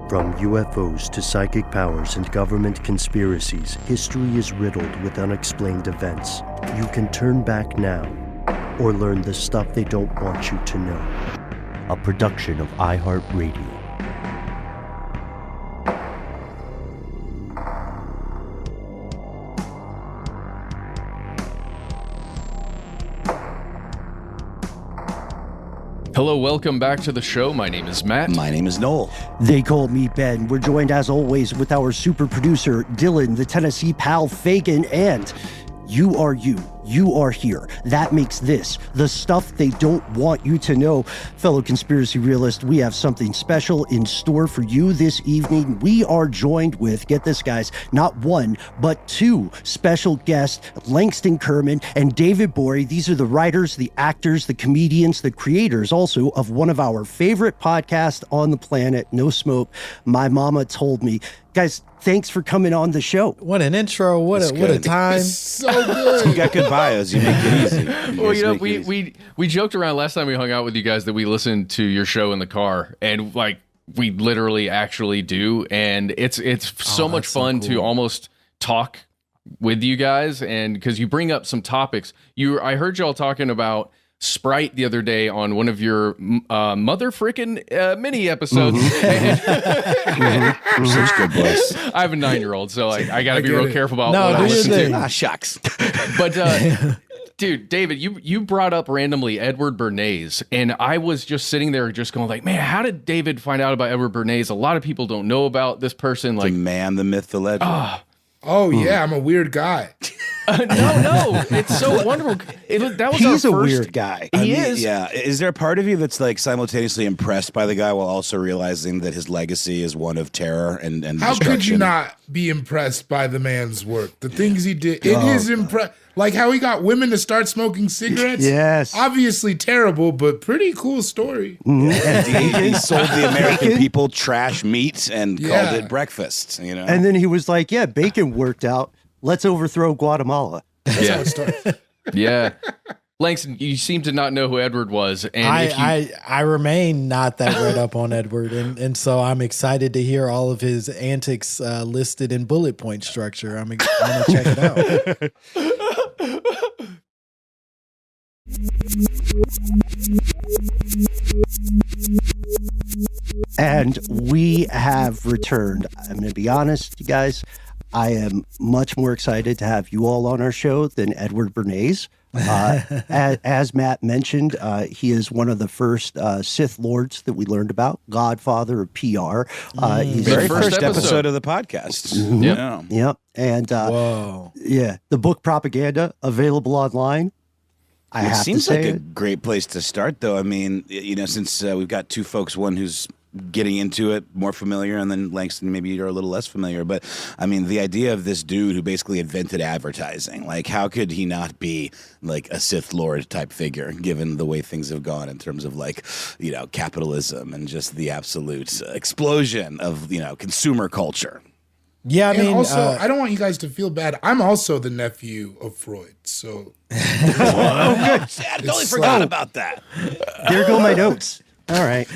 From UFOs to psychic powers and government conspiracies, history is riddled with unexplained events. You can turn back now or learn the stuff they don't want you to know. A production of iHeartRadio. Hello, welcome back to the show. My name is Matt. My name is Noel. They call me Ben. We're joined as always with our super producer, Dylan, the Tennessee pal, Fagin, and you are you. You are here. That makes this the stuff they don't want you to know. Fellow conspiracy realist, we have something special in store for you this evening. We are joined with, get this guys, not one, but two special guests, Langston Kerman and David Gborie. These are the writers, the actors, the comedians, the creators also of one of our favorite podcasts on the planet, No Smoke, My Momma Told Me. Guys, thanks for coming on the show. What an intro. What a time. So good. You got good bios. You make it easy. Well, you know, we joked around last time we hung out with you guys that we listened to your show in the car, and like we literally actually do, and it's so much fun to almost talk with you guys, and because you bring up some topics. I heard y'all talking about Sprite the other day on one of your mother frickin' mini episodes. Such good boys. I have a 9-year-old, so I got to be real careful about what I listen to. Shucks. But dude, David, you brought up randomly Edward Bernays, and I was just sitting there just going like, man, how did David find out about Edward Bernays? A lot of people don't know about this person. Like the man, the myth, the legend. Oh, yeah, I'm a weird guy. No, it's so wonderful. He's a weird guy. He is. Yeah. Is there a part of you that's like simultaneously impressed by the guy while also realizing that his legacy is one of terror and How could you not be impressed by the man's work? The things he did, it is impressive. Like how he got women to start smoking cigarettes. Yes. Obviously terrible, but pretty cool story. Mm-hmm. He sold the American people trash meat and called it breakfast. You know. And then he was like, yeah, bacon worked out. Let's overthrow Guatemala. That's how it started. Yeah. Langston, you seem to not know who Edward was. And I remain not that read up on Edward, and so I'm excited to hear all of his antics listed in bullet point structure. I'm going to check it out. And we have returned. I'm going to be honest, you guys. I am much more excited to have you all on our show than Edward Bernays. As Matt mentioned, he is one of the first Sith Lords that we learned about, godfather of PR. He's the very first episode of the podcast. Mm-hmm. Yep. And the book Propaganda, available online. It seems like a great place to start, though. I mean, you know, since we've got two folks, one who's getting into it, more familiar, and then Langston, maybe you're a little less familiar. But I mean, the idea of this dude who basically invented advertising, like how could he not be like a Sith Lord type figure, given the way things have gone in terms of like, you know, capitalism and just the absolute explosion of, you know, consumer culture. Yeah, I mean, also, I don't want you guys to feel bad. I'm also the nephew of Freud, so. Good. I totally forgot about that. There go my notes. All right.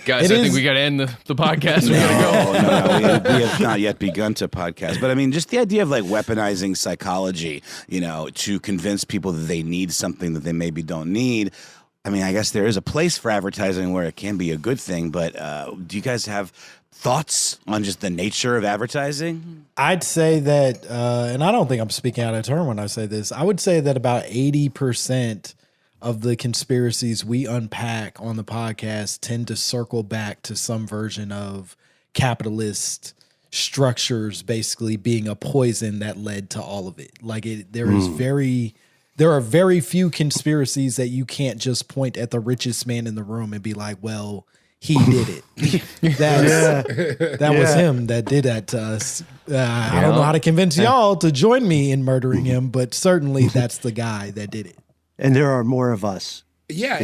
Guys, I think we got to end the podcast. We got to go. No, we have not yet begun to podcast. But I mean, just the idea of like weaponizing psychology, you know, to convince people that they need something that they maybe don't need. I mean, I guess there is a place for advertising where it can be a good thing. But do you guys have thoughts on just the nature of advertising? I'd say that, and I don't think I'm speaking out of turn when I say this, I would say that about 80% of the conspiracies we unpack on the podcast tend to circle back to some version of capitalist structures basically being a poison that led to all of it. Like there are very few conspiracies that you can't just point at the richest man in the room and be like, well, he did it. That was him that did that to us. I don't know how to convince y'all to join me in murdering him, but certainly that's the guy that did it. And there are more of us. Yeah.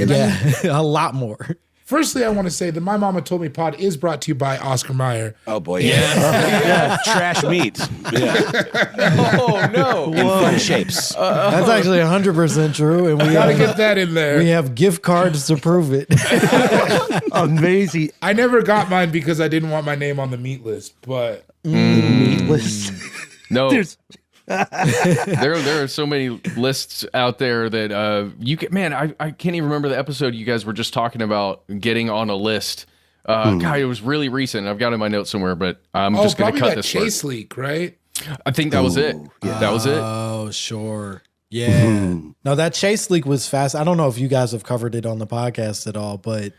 A lot more. Firstly, I want to say the My Momma Told Me pod is brought to you by Oscar Mayer. Oh boy, yeah. Trash meat. Yeah. Oh no! In fun shapes. That's actually 100% true, and we Gotta get that in there. we have gift cards to prove it. Amazing. I never got mine because I didn't want my name on the meat list, but Meatless. No, There's- there are so many lists out there that you can. Man, I can't even remember the episode you guys were just talking about getting on a list. God, it was really recent. I've got it in my notes somewhere, but I'm just going to probably cut that this part. chase leak, right? I think that was it. That was it. Oh, sure. Yeah. No, that chase leak was fast. I don't know if you guys have covered it on the podcast at all, but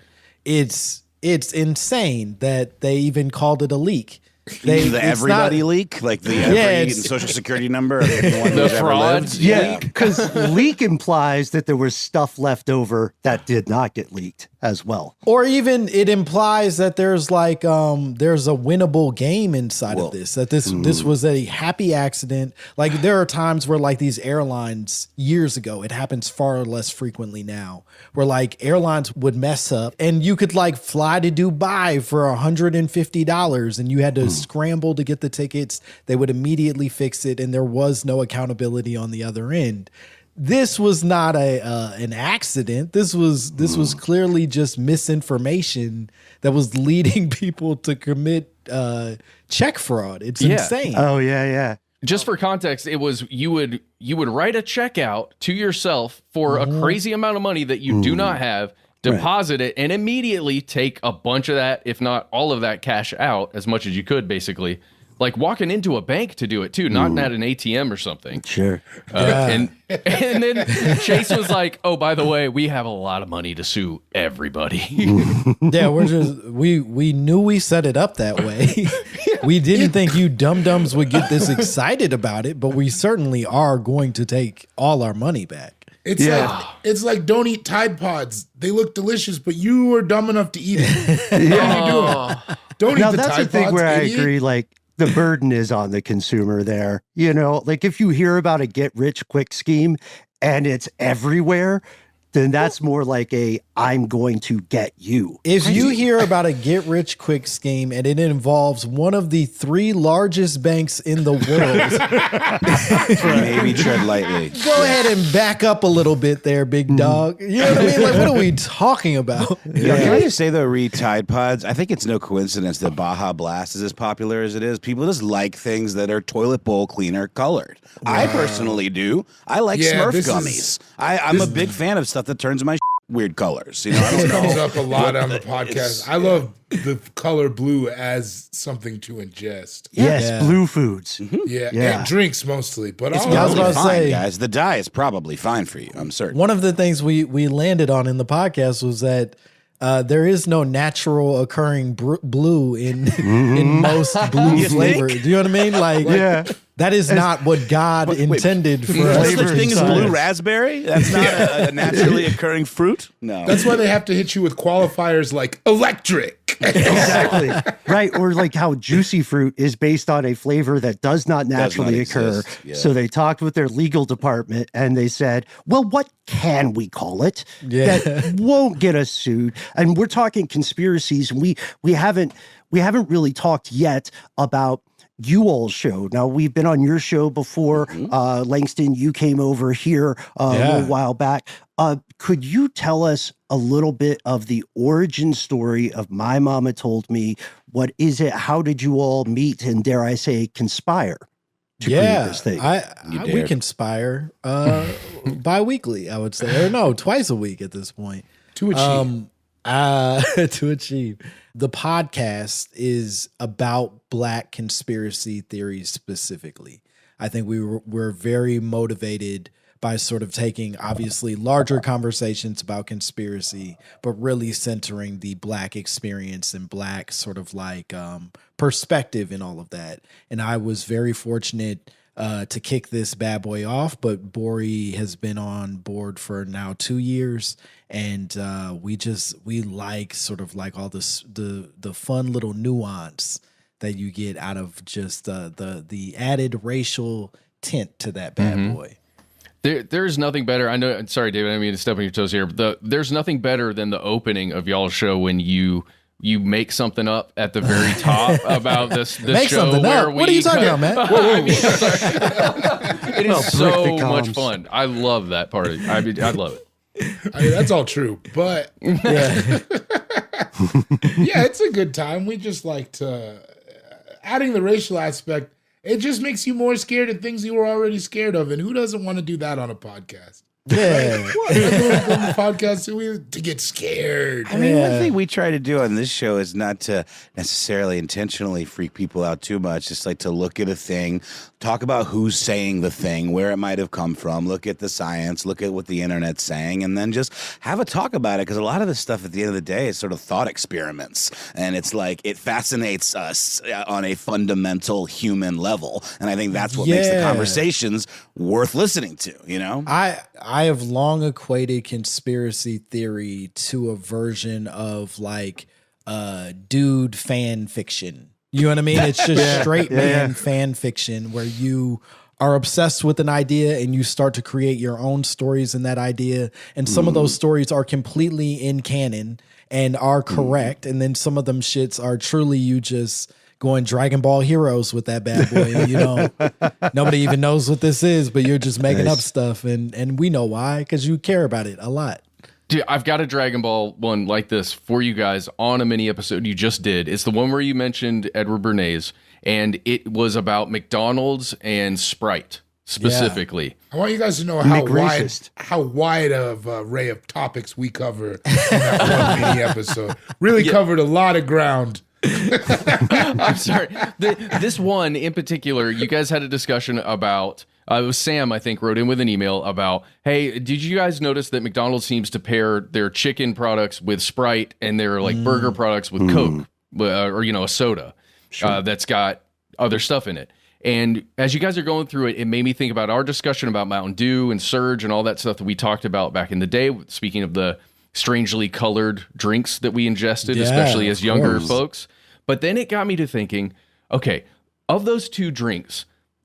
it's insane that they even called it a leak. The it's everybody not- leak, like the every it's- social security number of everyone who's ever fraud? lived. Yeah, because leak implies that there was stuff left over that did not get leaked as well. Or even it implies that there's like there's a winnable game inside of this. That this was a happy accident. Like there are times where like these airlines years ago, it happens far less frequently now, where like airlines would mess up and you could like fly to Dubai for $150 and you had to scramble to get the tickets. They would immediately fix it and there was no accountability on the other end. This was not an accident. This was clearly just misinformation that was leading people to commit check fraud. It's insane. Oh yeah. Just for context, it was you would write a check out to yourself for a crazy amount of money that you do not have, deposit it, and immediately take a bunch of that, if not all of that cash out, as much as you could, basically. Like walking into a bank to do it too, not at an ATM or something. Sure. And then Chase was like, "Oh, by the way, we have a lot of money to sue everybody." Yeah, we knew we set it up that way. We didn't think you dum-dums would get this excited about it, but we certainly are going to take all our money back. It's like don't eat Tide Pods. They look delicious, but you were dumb enough to eat it. What are you doing? Don't Now eat the that's Tide the thing Pods, where idiot. I agree. Like the burden is on the consumer there. You know, like if you hear about a get rich quick scheme and it's everywhere, then that's more like a I'm going to get you. If you hear about a get-rich-quick scheme and it involves one of the 3 largest banks in the world, Maybe tread lightly. go ahead and back up a little bit there, big dog. You know what I mean? Like, what are we talking about? Yeah. Can I just say though, Tide Pods, I think it's no coincidence that Baja Blast is as popular as it is. People just like things that are toilet bowl cleaner colored. I personally do. I like Smurf this gummies. I'm a big fan of stuff that turns my weird colors. You know, I This don't comes know. up a lot on the podcast. I love the color blue as something to ingest. Yes, Yeah. blue foods. Yeah, Yeah. and drinks mostly, but It's all I was probably about to fine, say- guys. The dye is probably fine for you. I'm certain. One of the things we landed on in the podcast was that there is no natural occurring blue in most blue You flavors. think? Do you know what I mean? Like, that is not what God intended for There's us. no such thing as science. blue raspberry? That's not a naturally occurring fruit? No. That's why they have to hit you with qualifiers like electric. Exactly. Right. Or like how juicy fruit is based on a flavor that does not naturally occur. exist, yeah. So they talked with their legal department and they said, well, what can we call it Yeah. that won't get us sued? And we're talking conspiracies. And we haven't really talked yet about you all's show. Now, we've been on your show before. Langston, you came over here a little while back. Could you tell us a little bit of the origin story of My Momma Told Me? What is it? How did you all meet and, dare I say, conspire to create this thing? we dared. conspire bi-weekly, I would say. Or no, twice a week at this point. To achieve. To achieve. The podcast is about Black conspiracy theories specifically. I think we're very motivated by sort of taking obviously larger conversations about conspiracy, but really centering the Black experience and Black sort of like perspective in all of that. And I was very fortunate to kick this bad boy off, but Gborie has been on board for now 2 years, and we like sort of like all this the fun little nuance that you get out of just the added racial tint to that bad boy. There's nothing better. I know. Sorry, David. I didn't mean to step on your toes here. But there's nothing better than the opening of y'all's show when you make something up at the very top about this make show. Something up. What are you talking about, man? It is so much fun. I love that part. I love it. I mean, that's all true, but yeah, it's a good time. We just like to adding the racial aspect. It just makes you more scared of things you were already scared of, and who doesn't want to do that on a podcast? Yeah, the podcast to get scared. I mean, one thing we try to do on this show is not to necessarily intentionally freak people out too much. Just like to look at a thing, talk about who's saying the thing, where it might have come from, look at the science, look at what the internet's saying, and then just have a talk about it. Because a lot of this stuff at the end of the day is sort of thought experiments, and it's like it fascinates us on a fundamental human level, and I think that's what makes the conversations worth listening to. You know, I have long equated conspiracy theory to a version of like dude fan fiction. You know what I mean? It's just straight man fan fiction where you are obsessed with an idea and you start to create your own stories in that idea. And some of those stories are completely in canon and are correct. And then some of them shits are truly you just going Dragon Ball Heroes with that bad boy. And, you know, nobody even knows what this is, but you're just making up stuff. And we know why, because you care about it a lot. Dude, I've got a Dragon Ball one like this for you guys on a mini episode you just did. It's the one where you mentioned Edward Bernays, and it was about McDonald's and Sprite specifically. I want you guys to know how wide of a array of topics we cover in that one mini episode. Really covered a lot of ground. I'm sorry. This one in particular, you guys had a discussion about. It was Sam, I think, wrote in with an email about, hey, did you guys notice that McDonald's seems to pair their chicken products with Sprite and their like burger products with Coke or a soda that's got other stuff in it? And as you guys are going through it, it made me think about our discussion about Mountain Dew and Surge and all that stuff that we talked about back in the day. Speaking of the strangely colored drinks that we ingested, especially as younger folks. But then it got me to thinking, okay, of those two drinks,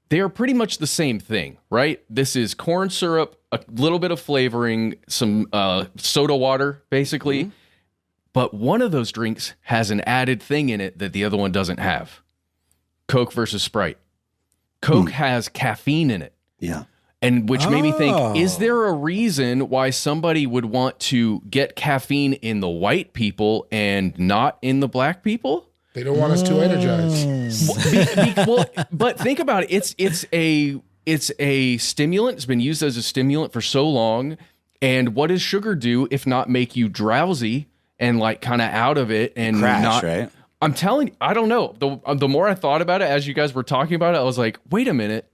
they are pretty much the same thing, right? This is corn syrup, a little bit of flavoring, some soda water, basically. But one of those drinks has an added thing in it that the other one doesn't have. Coke versus Sprite. Coke has caffeine in it. Yeah. And which made me think, is there a reason why somebody would want to get caffeine in the white people and not in the black people? They don't want us too energized. But think about it. It's a stimulant. It's been used as a stimulant for so long. And what does sugar do if not make you drowsy and like kind of out of it and crash, right? I'm telling you, I don't know. The more I thought about it as you guys were talking about it, I was like, wait a minute.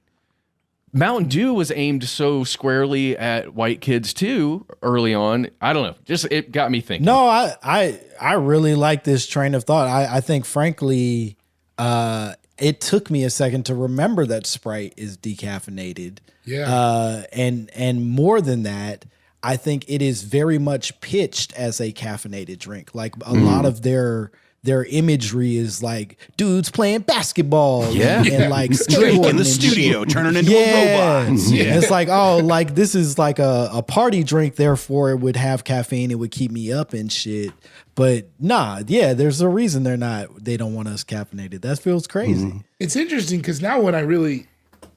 Mountain Dew was aimed so squarely at white kids too early on. I don't know. Just it got me thinking. No, I really like this train of thought. I think, frankly, it took me a second to remember that Sprite is decaffeinated. Yeah. And more than that, I think it is very much pitched as a caffeinated drink. Like a lot of their imagery is like dudes playing basketball and like Drake in the studio turning into a robot. Yeah. It's like, oh, like this is like a party drink, therefore it would have caffeine, it would keep me up and shit. But there's a reason they don't want us caffeinated. That feels crazy. It's interesting because now when I really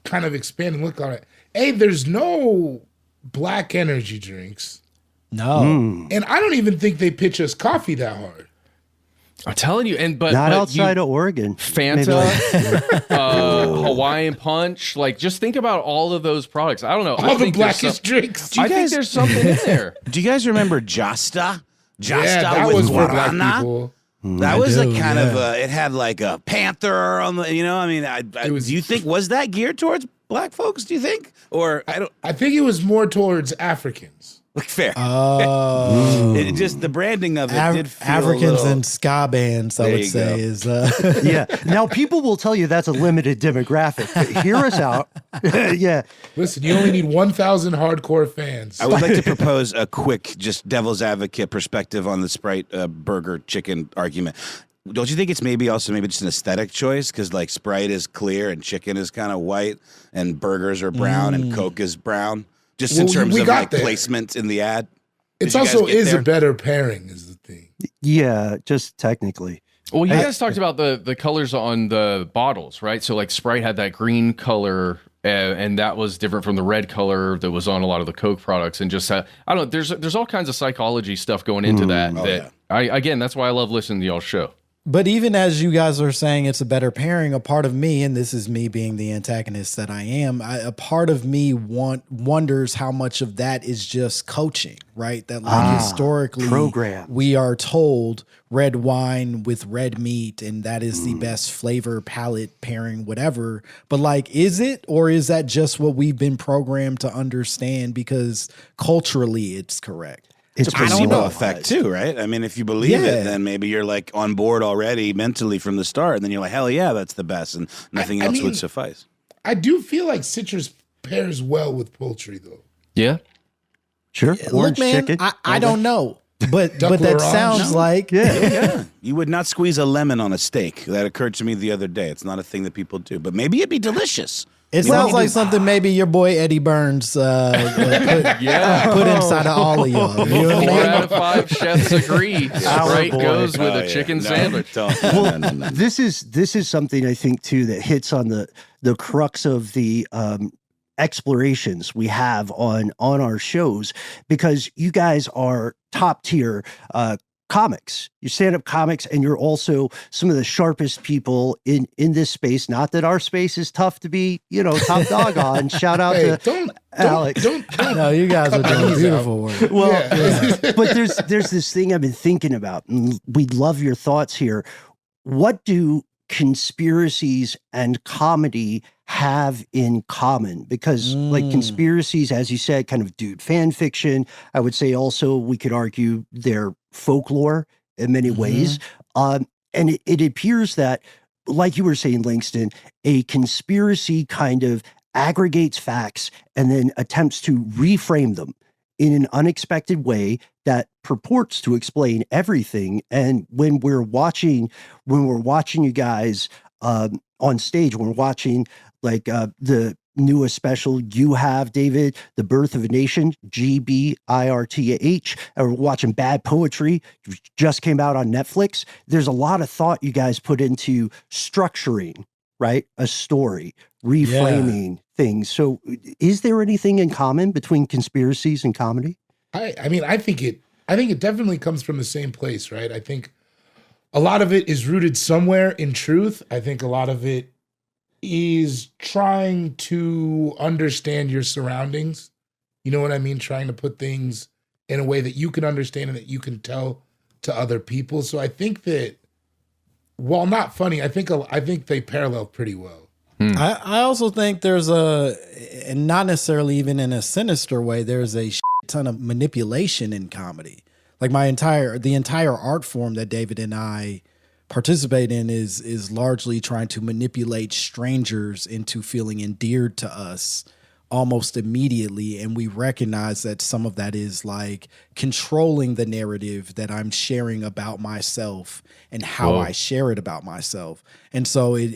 kind of expand and look on it, there's no black energy drinks. No. And I don't even think they pitch us coffee that hard. I'm telling you, but outside of Oregon. Fanta, Hawaiian Punch, like just think about all of those products. I don't know. All the blackest drinks. I think there's something in there. Do you guys remember Josta? That with was for black guarana? people. That was a kind of it had like a panther on the, I mean, do you think, was that geared towards black folks, do you think? Or I think it was more towards Africans. Like fair. It just the branding of it did feel Africans and ska bands, I would say, is yeah. Now people will tell you that's a limited demographic. But hear us out. Yeah. Listen, you only need 1,000 hardcore fans. I would like to propose a quick, just devil's advocate perspective on the Sprite burger chicken argument. Don't you think it's maybe just an aesthetic choice? Because like Sprite is clear and chicken is kind of white and burgers are brown and Coke is brown. Just in terms of like there. placement in the ad. It's also is a better pairing is the thing. Yeah, just technically. Well, you guys talked about the colors on the bottles, right? So like Sprite had that green color, and that was different from the red color that was on a lot of the Coke products. And just I don't know, there's all kinds of psychology stuff going into that. Again, that's why I love listening to y'all's show. But even as you guys are saying it's a better pairing, a part of me, and this is me being the antagonist that I am, a part of me wonders how much of that is just coaching, right? That like historically we are told red wine with red meat, and that is the best flavor, palate pairing, whatever. But like, is it, or is that just what we've been programmed to understand because culturally it's correct? It's a placebo effect too, right? I mean, if you believe it, then maybe you're like on board already mentally from the start, and then you're like, hell yeah, that's the best, and nothing else would suffice. I do feel like citrus pairs well with poultry, though. Yeah, sure. Look, man, chicken. I don't know, but that sounds like yeah. You would not squeeze a lemon on a steak. That occurred to me the other day. It's not a thing that people do, but maybe it'd be delicious. It sounds like something maybe your boy Eddie Burns put inside of all of y'all. You know what 4 out of 5 chefs agree. Sprite goes with a chicken sandwich. This is something I think too that hits on the crux of the explorations we have on our shows, because you guys are top tier comics. You stand-up comics, and you're also some of the sharpest people in this space. Not that our space is tough to be, top dog on. Shout out to Alex. No, you guys are doing beautiful work. Well, but there's this thing I've been thinking about, and we'd love your thoughts here. What do conspiracies and comedy have in common? Because like conspiracies, as you said, kind of fan fiction. I would say also we could argue they're folklore in many ways. And it appears that, like you were saying, Langston, a conspiracy kind of aggregates facts and then attempts to reframe them in an unexpected way that purports to explain everything. And when we're watching you guys on stage, when we're watching like the newest special you have, David, The Birth of a Nation, Gborie, and we're watching Bad Poetry, just came out on Netflix. There's a lot of thought you guys put into structuring, right? A story, reframing things. So is there anything in common between conspiracies and comedy? I mean, I think it definitely comes from the same place, right? I think a lot of it is rooted somewhere in truth. I think a lot of it is trying to understand your surroundings. You know what I mean? Trying to put things in a way that you can understand and that you can tell to other people. So I think that, while not funny, I think they parallel pretty well. I also think there's and not necessarily even in a sinister way, there's a ton of manipulation in comedy. Like the entire art form that David and I participate in is largely trying to manipulate strangers into feeling endeared to us almost immediately. And we recognize that some of that is like controlling the narrative that I'm sharing about myself and how I share it about myself. And so it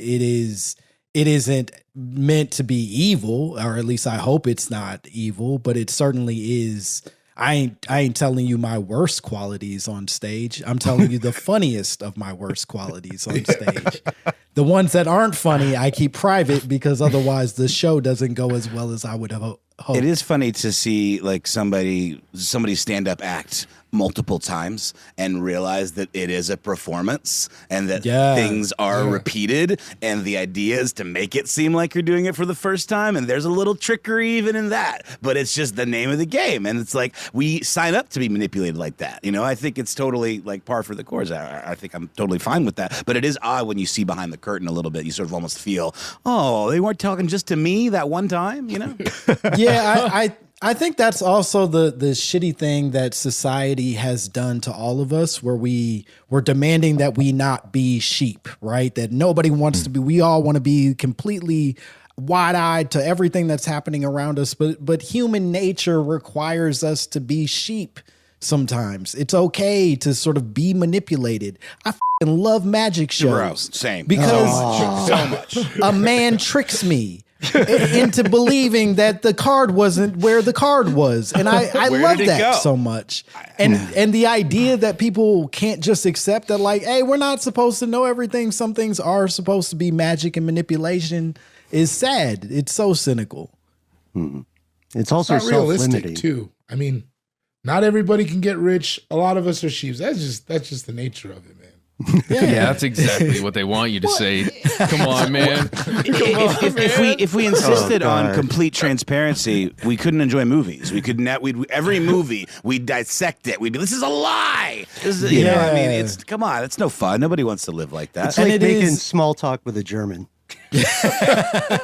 isn't meant to be evil, or at least I hope it's not evil, but it certainly is. I ain't telling you my worst qualities on stage. I'm telling you the funniest of my worst qualities on stage. The ones that aren't funny, I keep private because otherwise the show doesn't go as well as I would have hoped. It is funny to see like somebody stand up act multiple times and realize that it is a performance and that things are repeated, and the idea is to make it seem like you're doing it for the first time, and there's a little trickery even in that, but it's just the name of the game, and it's like we sign up to be manipulated like that. I think it's totally like par for the course. I think I'm totally fine with that, but it is odd when you see behind the curtain a little bit. You sort of almost feel, oh, they weren't talking just to me that one time, Yeah, I think that's also the shitty thing that society has done to all of us, where we're demanding that we not be sheep, right? That nobody wants to be. We all want to be completely wide-eyed to everything that's happening around us, but human nature requires us to be sheep sometimes. It's okay to sort of be manipulated. I love magic shows. Bro, same. Because so much. a man tricks me into believing that the card wasn't where the card was. And I love that so much. And the idea that people can't just accept that, like, hey, we're not supposed to know everything. Some things are supposed to be magic and manipulation is sad. It's so cynical. It's also not realistic self-limiting too. I mean, not everybody can get rich. A lot of us are sheeps. That's just the nature of it, man. Yeah, that's exactly what they want you to say. Come on, man. If we insisted on complete transparency, we couldn't enjoy movies. We could not. Every movie we'd dissect it. We'd be, this is a lie. This is, you know, I mean, it's come on. It's no fun. Nobody wants to live like that. It's like making small talk with a German.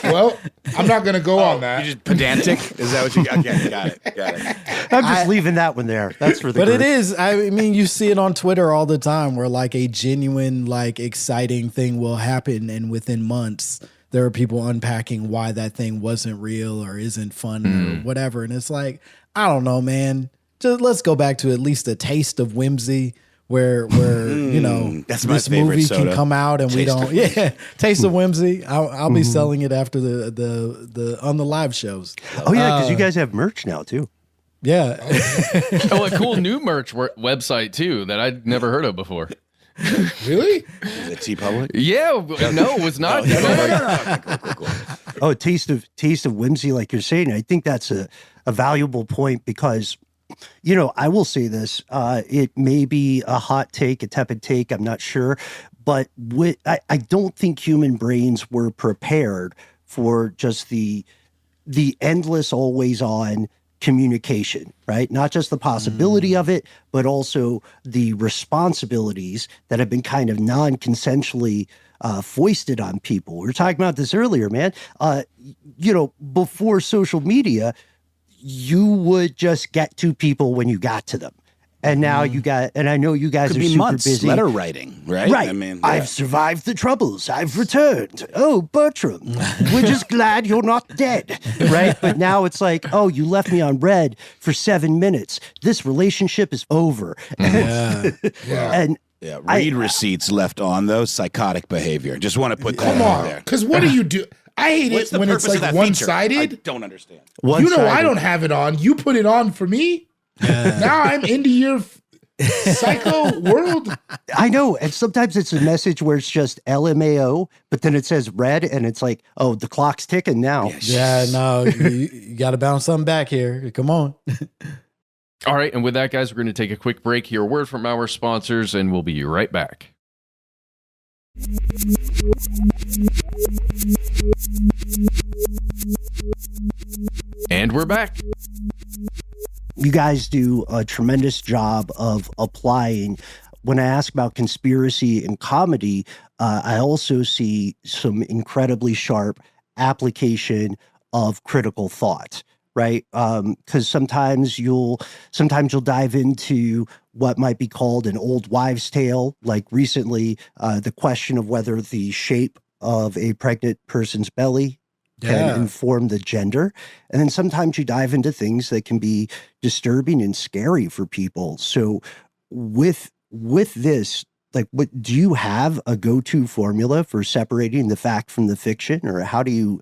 Well, I'm not going to go on that. You're just pedantic? Is that what you got? Okay, got it. I'm just leaving that one there. That's for the But group. it is. I mean, you see it on Twitter all the time where like a genuine, like exciting thing will happen. And within months, there are people unpacking why that thing wasn't real or isn't fun or whatever. And it's like, I don't know, man. Just let's go back to at least a taste of whimsy. Where you know, that's my this favorite movie soda. can come out and we don't. Taste of whimsy. I'll be selling it after the on the live shows. Oh yeah, because you guys have merch now too. Yeah. Oh, a cool new merch website too that I'd never heard of before. Really? Is it T-Public? Yeah, no, it was not. Cool. Oh, taste of whimsy, like you're saying. I think that's a valuable point because, you know, I will say this. It may be a hot take, a tepid take. I'm not sure. But I don't think human brains were prepared for just the endless, always on communication, right? Not just the possibility of it, but also the responsibilities that have been kind of non-consensually foisted on people. We were talking about this earlier, man. You know, before social media, you would just get to people when you got to them. And now you got, and I know you guys Could are be super months busy. letter writing, right? Right. I mean, I've survived the troubles. I've returned. Oh, Bertram, we're just glad you're not dead. Right. But now it's like, oh, you left me on red for 7 minutes. This relationship is over. And read receipts left on those psychotic behavior. Just want to put that out there. Because what do you do? I hate What's it the when it's purpose of like that feature? one-sided. I don't understand. You know, I don't have it on. You put it on for me. Now I'm into your psycho world. I know. And sometimes it's a message where it's just LMAO, but then it says red and it's like, oh, the clock's ticking now. Yeah, no, you got to bounce something back here. Come on. All right, and with that, guys, we're going to take a quick break here. A word from our sponsors, and we'll be right back. And we're back. You guys do a tremendous job of applying. When I ask about conspiracy and comedy, I also see some incredibly sharp application of critical thought, right? Because sometimes you'll dive into what might be called an old wives' tale, like recently the question of whether the shape of a pregnant person's belly can inform the gender. And then sometimes you dive into things that can be disturbing and scary for people. So with this, like, what do you have a go-to formula for separating the fact from the fiction, or how do you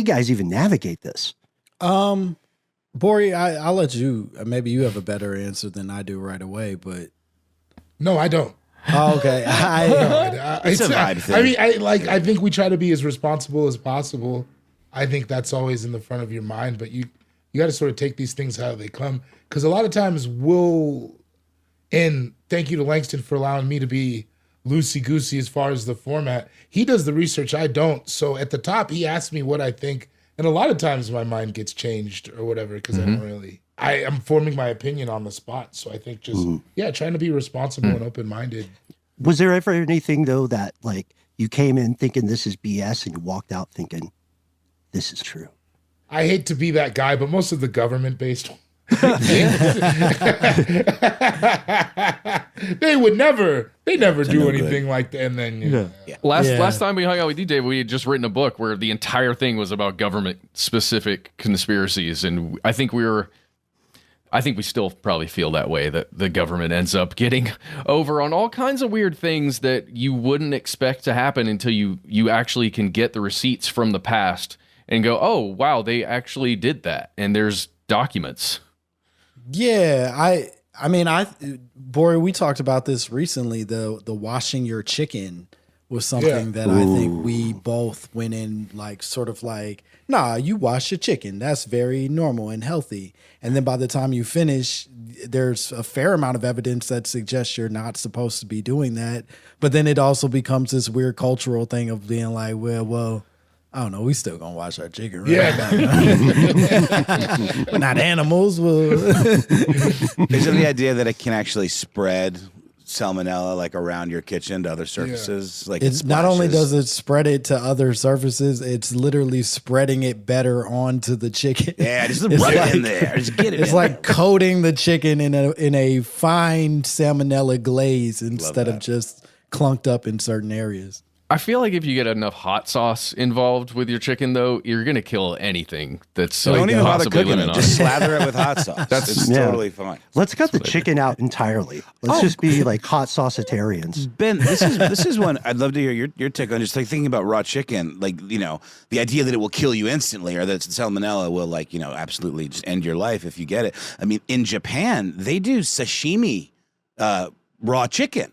guys even navigate this? Gborie, I'll let you, maybe you have a better answer than I do right away, but No, I don't. oh, okay. It's a vibe thing. I mean, I think we try to be as responsible as possible. I think that's always in the front of your mind, but you got to sort of take these things how they come. Because a lot of times and thank you to Langston for allowing me to be loosey-goosey as far as the format. He does the research, I don't. So at the top, he asks me what I think. And a lot of times my mind gets changed or whatever because I am forming my opinion on the spot. So I think just, trying to be responsible and open-minded. Was there ever anything, though, that, like, you came in thinking this is BS and you walked out thinking this is true? I hate to be that guy, but most of the government-based they never do anything like that. And then Last time we hung out with you, Dave, we had just written a book where the entire thing was about government-specific conspiracies, and I think we still probably feel that way, that the government ends up getting over on all kinds of weird things that you wouldn't expect to happen until you actually can get the receipts from the past and go, oh, wow, they actually did that. And there's documents. Yeah, I mean, Gborie, we talked about this recently. The washing your chicken was something that I think we both went in like sort of like, nah, you wash your chicken. That's very normal and healthy. And then by the time you finish, there's a fair amount of evidence that suggests you're not supposed to be doing that. But then it also becomes this weird cultural thing of being like, well, I don't know. We still gonna wash our chicken, right? Yeah. We're not animals. Is it the idea that it can actually spread salmonella like around your kitchen to other surfaces? Like it's not only does it spread it to other surfaces, it's literally spreading it better onto the chicken. Yeah, just rub it in there. Just get it. It's like coating the chicken in a fine salmonella glaze instead of just clunked up in certain areas. I feel like if you get enough hot sauce involved with your chicken, though, you're going to kill anything that's don't even bother cooking living it. on Just slather it with hot sauce. It's totally fine. Let's cut the chicken out entirely. Let's just be like hot sauceitarians. Ben, this is one I'd love to hear your take on. Just like thinking about raw chicken, like, you know, the idea that it will kill you instantly, or that salmonella will, like, you know, absolutely just end your life if you get it. I mean, in Japan, they do sashimi raw chicken.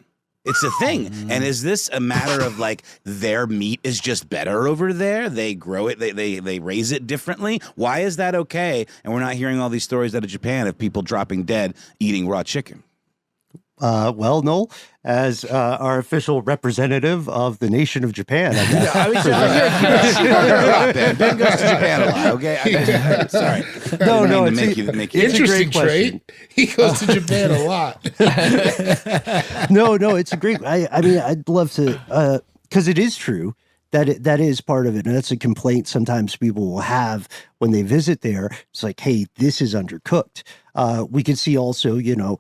It's a thing. And is this a matter of like their meat is just better over there? They grow it, they raise it differently. Why is that okay? And we're not hearing all these stories out of Japan of people dropping dead eating raw chicken. Well, Noel, as our official representative of the nation of Japan, Ben goes to Japan a lot. Okay, sorry. No, to make you Interesting trait. He goes to Japan a lot. No, it's a great. I mean, I'd love to, because it is true that is part of it, and that's a complaint sometimes people will have when they visit there. It's like, hey, this is undercooked. We can see also, you know,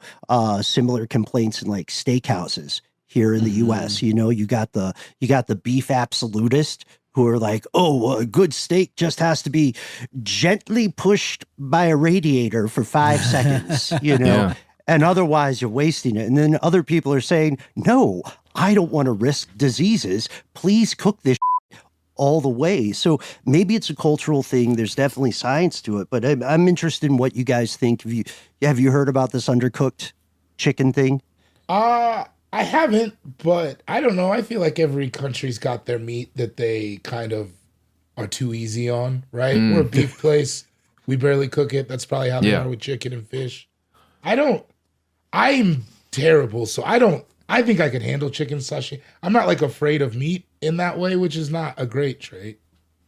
similar complaints in like steakhouses here in the U.S. You know, you got the beef absolutist who are like, oh, a good steak just has to be gently pushed by a radiator for 5 seconds, you know. Yeah. And otherwise you're wasting it. And then other people are saying, no, I don't want to risk diseases. Please cook this all the way. So maybe it's a cultural thing. There's definitely science to it, but I'm interested in what you guys think. Have you heard about this undercooked chicken thing? I haven't, but I don't know. I feel like every country's got their meat that they kind of are too easy on, right? We're a beef place. We barely cook it. That's probably how they are with chicken and fish. I'm terrible, so I think I could handle chicken sashimi. I'm not like afraid of meat in that way, which is not a great trait.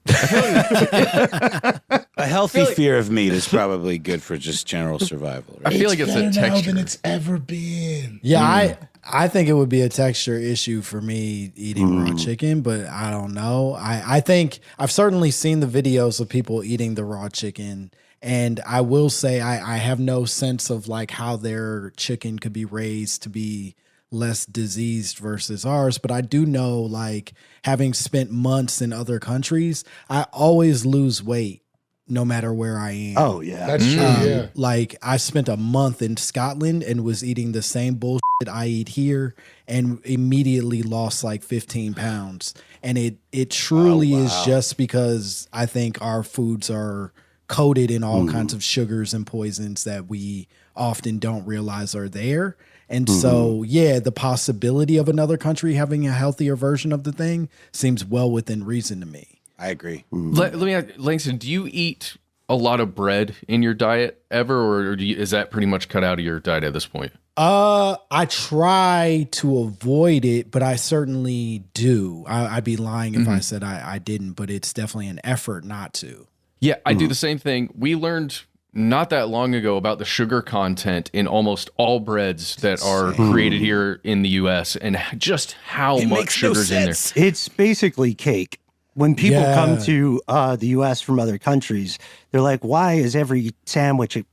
A healthy fear of meat is probably good for just general survival. Right? I feel like it's a texture now than it's ever been. Yeah, I think it would be a texture issue for me eating raw chicken, but I don't know. I think I've certainly seen the videos of people eating the raw chicken. And I will say I have no sense of like how their chicken could be raised to be less diseased versus ours. But I do know, like, having spent months in other countries, I always lose weight no matter where I am. Oh, yeah. That's true, yeah. Like, I spent a month in Scotland and was eating the same bullshit I eat here and immediately lost like 15 pounds. And it truly is just because I think our foods are coated in all kinds of sugars and poisons that we often don't realize are there. And so, yeah, the possibility of another country having a healthier version of the thing seems well within reason to me. I agree. Let me ask, Langston, do you eat a lot of bread in your diet ever, or is that pretty much cut out of your diet at this point? I try to avoid it, but I certainly do. I'd be lying if I said I didn't, but it's definitely an effort not to. Yeah, I do the same thing. We learned not that long ago about the sugar content in almost all breads that are created here in the U.S. and just how much sugar's in there. It's basically cake. When people come to the U.S. from other countries, they're like, why is every sandwich a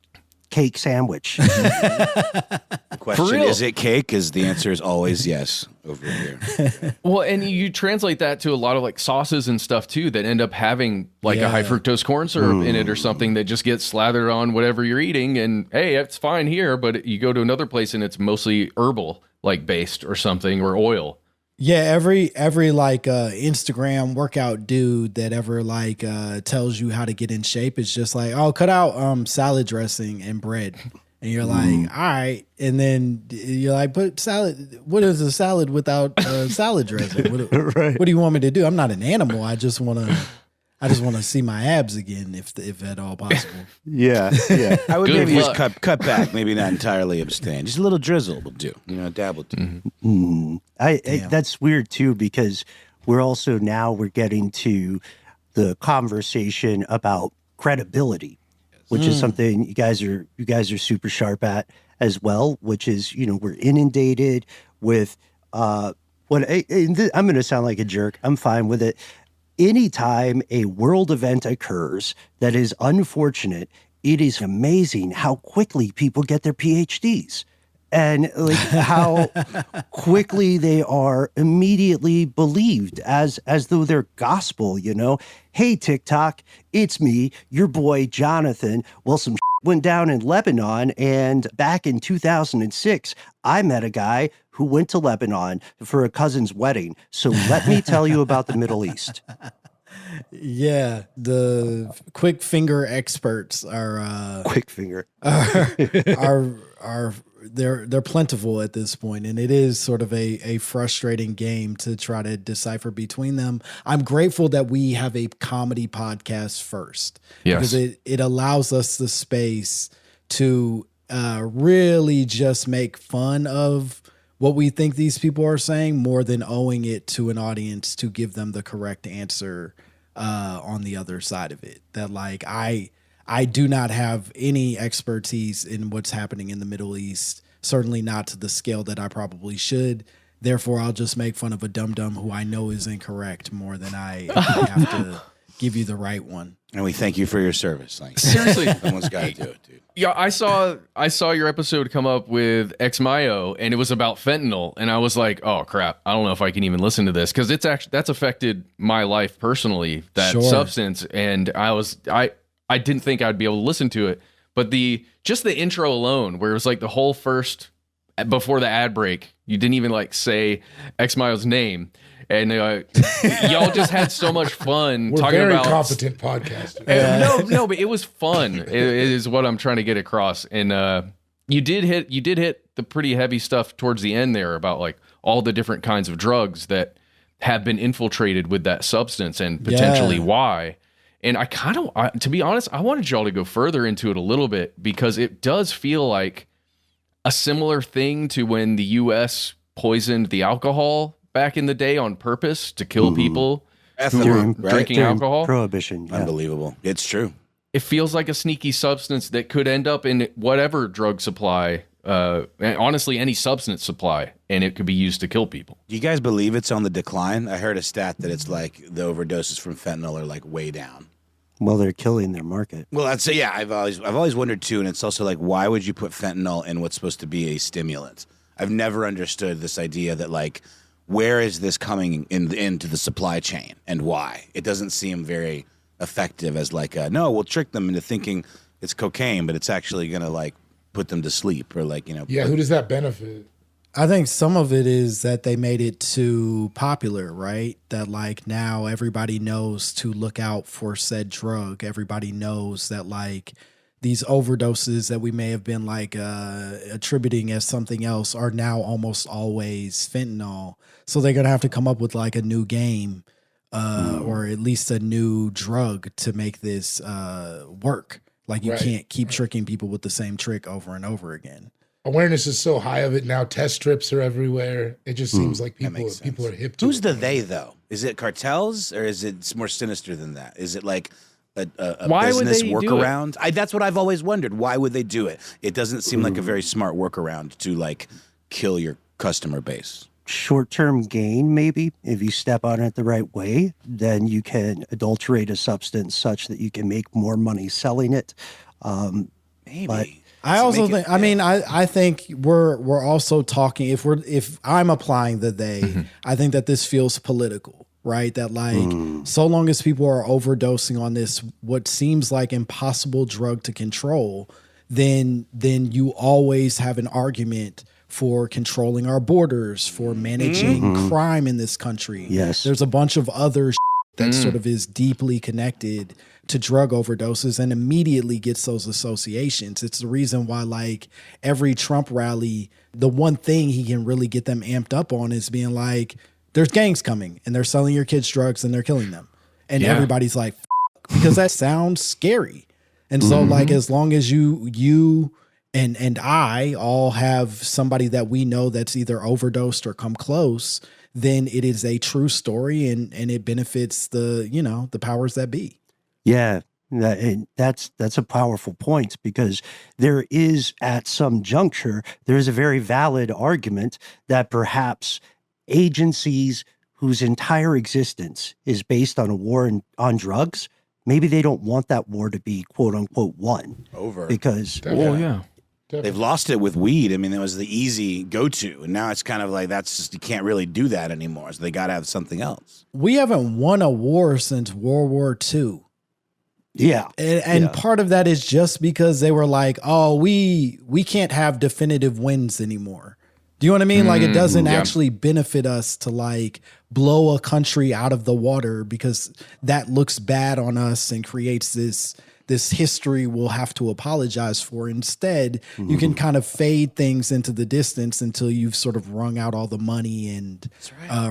cake sandwich? The question, is it cake? Because the answer is always yes over here. Well, and you translate that to a lot of like sauces and stuff too that end up having like a high fructose corn syrup in it or something that just gets slathered on whatever you're eating. And hey, it's fine here, but you go to another place and it's mostly herbal like based or something, or oil. Yeah, every like Instagram workout dude that ever like tells you how to get in shape is just like, oh, cut out salad dressing and bread. And you're like, all right. And then you're like, but salad, what is a salad without salad dressing? What do you want me to do? I'm not an animal. I just want to see my abs again, if at all possible. Yeah. I would Good maybe luck. just cut back, maybe not entirely abstain. Just a little drizzle will do. Dab will do. That's weird too, because we're getting to the conversation about credibility, which is something you guys are super sharp at as well, which is, we're inundated with I'm going to sound like a jerk. I'm fine with it. Anytime a world event occurs that is unfortunate, it is amazing how quickly people get their PhDs and like how quickly they are immediately believed as though they're gospel, Hey, TikTok, it's me, your boy, Jonathan. Well, some went down in Lebanon, and back in 2006, I met a guy who went to Lebanon for a cousin's wedding. So let me tell you about the Middle East. Yeah, the quick finger experts are Quick finger. are they're plentiful at this point, and it is sort of a frustrating game to try to decipher between them. I'm grateful that we have a comedy podcast first, because it allows us the space to really just make fun of what we think these people are saying, more than owing it to an audience to give them the correct answer on the other side of it. That like I do not have any expertise in what's happening in the Middle East, certainly not to the scale that I probably should. Therefore, I'll just make fun of a dum-dum who I know is incorrect more than I have to give you the right one. And we thank you for your service. Seriously. Someone's got to do it, dude. Yeah, I saw your episode come up with Xmayo, and it was about fentanyl, and I was like, oh crap, I don't know if I can even listen to this, because that's affected my life personally, that substance, and I didn't think I'd be able to listen to it, but just the intro alone, where it was like the whole first, before the ad break, you didn't even like say Xmayo's name. And y'all just had so much fun talking about competent podcasters. No, but it was fun. It is what I'm trying to get across. And you did hit the pretty heavy stuff towards the end there about like all the different kinds of drugs that have been infiltrated with that substance and potentially why. And to be honest, I wanted y'all to go further into it a little bit, because it does feel like a similar thing to when the U.S. poisoned the alcohol back in the day on purpose to kill people who were drinking alcohol. Prohibition. Yeah. Unbelievable. It's true. It feels like a sneaky substance that could end up in whatever drug supply, and honestly, any substance supply, and it could be used to kill people. Do you guys believe it's on the decline? I heard a stat that it's like the overdoses from fentanyl are like way down. Well, they're killing their market. Well, I'd say, yeah, I've always wondered too, and it's also like, why would you put fentanyl in what's supposed to be a stimulant? I've never understood this idea that like, where is this coming into the supply chain and why? It doesn't seem very effective as like, no, we'll trick them into thinking it's cocaine, but it's actually going to like put them to sleep or like, Yeah, who does that benefit? I think some of it is that they made it too popular, right? That like now everybody knows to look out for said drug. Everybody knows that like these overdoses that we may have been like attributing as something else are now almost always fentanyl. So they're going to have to come up with like a new game or at least a new drug to make this work. Like you can't keep tricking people with the same trick over and over again. Awareness is so high of it now. Test strips are everywhere. It just seems like people are hip to it. Who's the they though? Is it cartels or is it more sinister than that? Is it like a business workaround? That's what I've always wondered. Why would they do it? It doesn't seem like a very smart workaround to like kill your customer base. Short-term gain, maybe. If you step on it the right way, then you can adulterate a substance such that you can make more money selling it. Maybe. But I also think, I think we're also talking, if I'm applying the they, I think that this feels political, right? That like, so long as people are overdosing on this, what seems like impossible drug to control, then you always have an argument for controlling our borders, for managing crime in this country. Yes. There's a bunch of other that sort of is deeply connected to drug overdoses and immediately gets those associations. It's the reason why, like, every Trump rally, the one thing he can really get them amped up on is being like, there's gangs coming and they're selling your kids drugs and they're killing them. And everybody's like, because that sounds scary. And so like, as long as you and I all have somebody that we know that's either overdosed or come close, then it is a true story and it benefits the, you know, the powers that be. Yeah, that's a powerful point, because there is, at some juncture, there is a very valid argument that perhaps agencies whose entire existence is based on a war on drugs, maybe they don't want that war to be quote unquote won. Over. Because they've lost it with weed. I mean, it was the easy go-to, and now it's kind of like that's just, you can't really do that anymore. So they got to have something else. We haven't won a war since World War II. Yeah. And part of that is just because they were like, oh, we can't have definitive wins anymore. Do you know what I mean? Like, it doesn't actually benefit us to like blow a country out of the water, because that looks bad on us and creates this history we'll have to apologize for. Instead, you can kind of fade things into the distance until you've sort of wrung out all the money and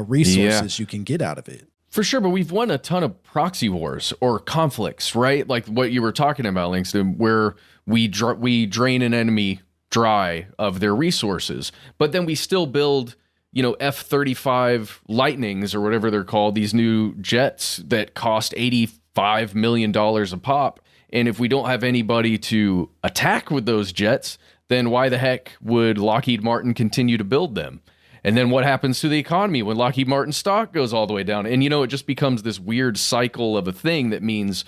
resources you can get out of it. For sure, but we've won a ton of proxy wars or conflicts, right? Like what you were talking about, Langston, where we drain an enemy dry of their resources, but then we still build, you know, F-35 Lightnings or whatever they're called, these new jets that cost $85 million a pop. And if we don't have anybody to attack with those jets, then why the heck would Lockheed Martin continue to build them? And then what happens to the economy when Lockheed Martin stock goes all the way down? And, you know, it just becomes this weird cycle of a thing that means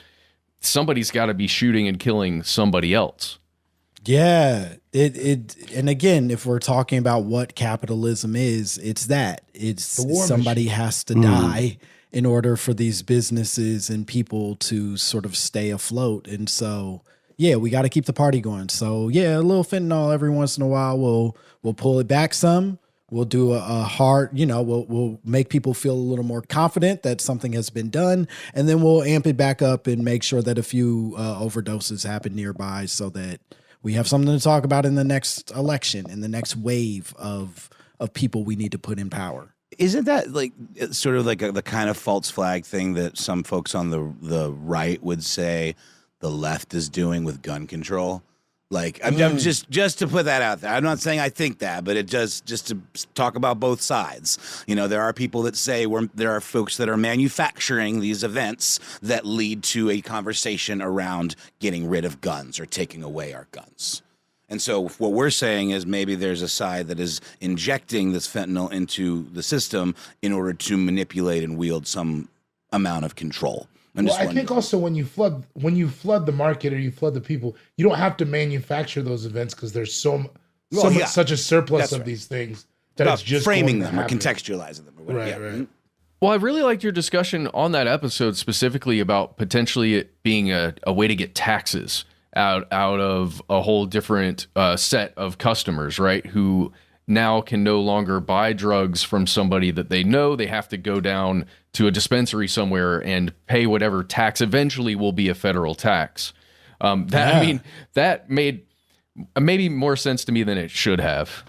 somebody's got to be shooting and killing somebody else. Yeah, and again, if we're talking about what capitalism is, it's that. It's somebody has to die in order for these businesses and people to sort of stay afloat. And so, yeah, we got to keep the party going. So, yeah, a little fentanyl every once in a while. We'll pull it back some. We'll do a hard, you know, we'll make people feel a little more confident that something has been done. And then we'll amp it back up and make sure that a few overdoses happen nearby so that we have something to talk about in the next election, in the next wave of people we need to put in power. Isn't that like sort of like the kind of false flag thing that some folks on the right would say the left is doing with gun control? Like, I'm just to put that out there. I'm not saying I think that, but it just to talk about both sides. You know, there are people that say there are folks that are manufacturing these events that lead to a conversation around getting rid of guns or taking away our guns. And so what we're saying is maybe there's a side that is injecting this fentanyl into the system in order to manipulate and wield some amount of control. Well, I think also when you flood the market or you flood the people, you don't have to manufacture those events because there's such a surplus of these things that it's just framing them or contextualizing them. Or whatever. Right. Well, I really liked your discussion on that episode specifically about potentially it being a way to get taxes out of a whole different set of customers, right? Who now can no longer buy drugs from somebody that they know. They have to go down to a dispensary somewhere and pay whatever tax eventually will be a federal tax. I mean, that made maybe more sense to me than it should have.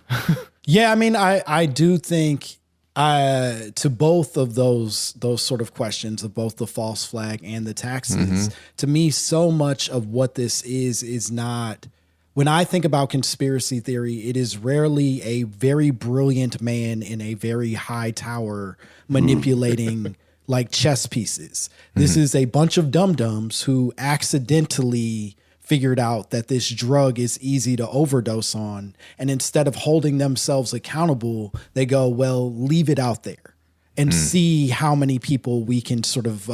Yeah, I mean, I do think to both of those sort of questions of both the false flag and the taxes, to me, so much of what this is not. When I think about conspiracy theory, it is rarely a very brilliant man in a very high tower manipulating like chess pieces. This is a bunch of dum-dums who accidentally figured out that this drug is easy to overdose on. And instead of holding themselves accountable, they go, well, leave it out there and see how many people we can sort of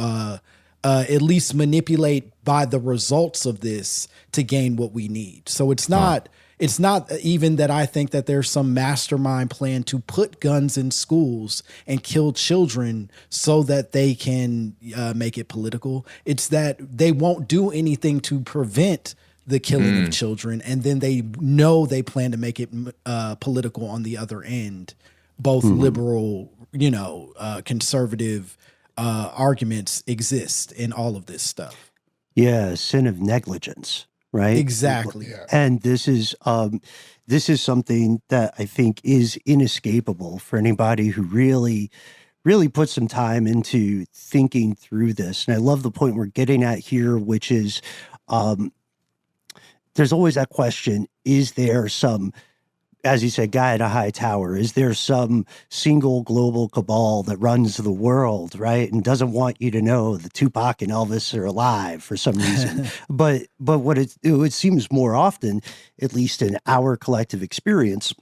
at least manipulate by the results of this to gain what we need. So it's not even that I think that there's some mastermind plan to put guns in schools and kill children so that they can make it political. It's that they won't do anything to prevent the killing of children, and then they know they plan to make it political on the other end. Both liberal, conservative arguments exist in all of this stuff. Yeah, sin of negligence, right? Exactly. Yeah. And this is something that I think is inescapable for anybody who really put some time into thinking through this. And I love the point we're getting at here, which is there's always that question, is there some, as you said, guy at a high tower, is there some single global cabal that runs the world, right? And doesn't want you to know that Tupac and Elvis are alive for some reason. but what it seems more often, at least in our collective experience,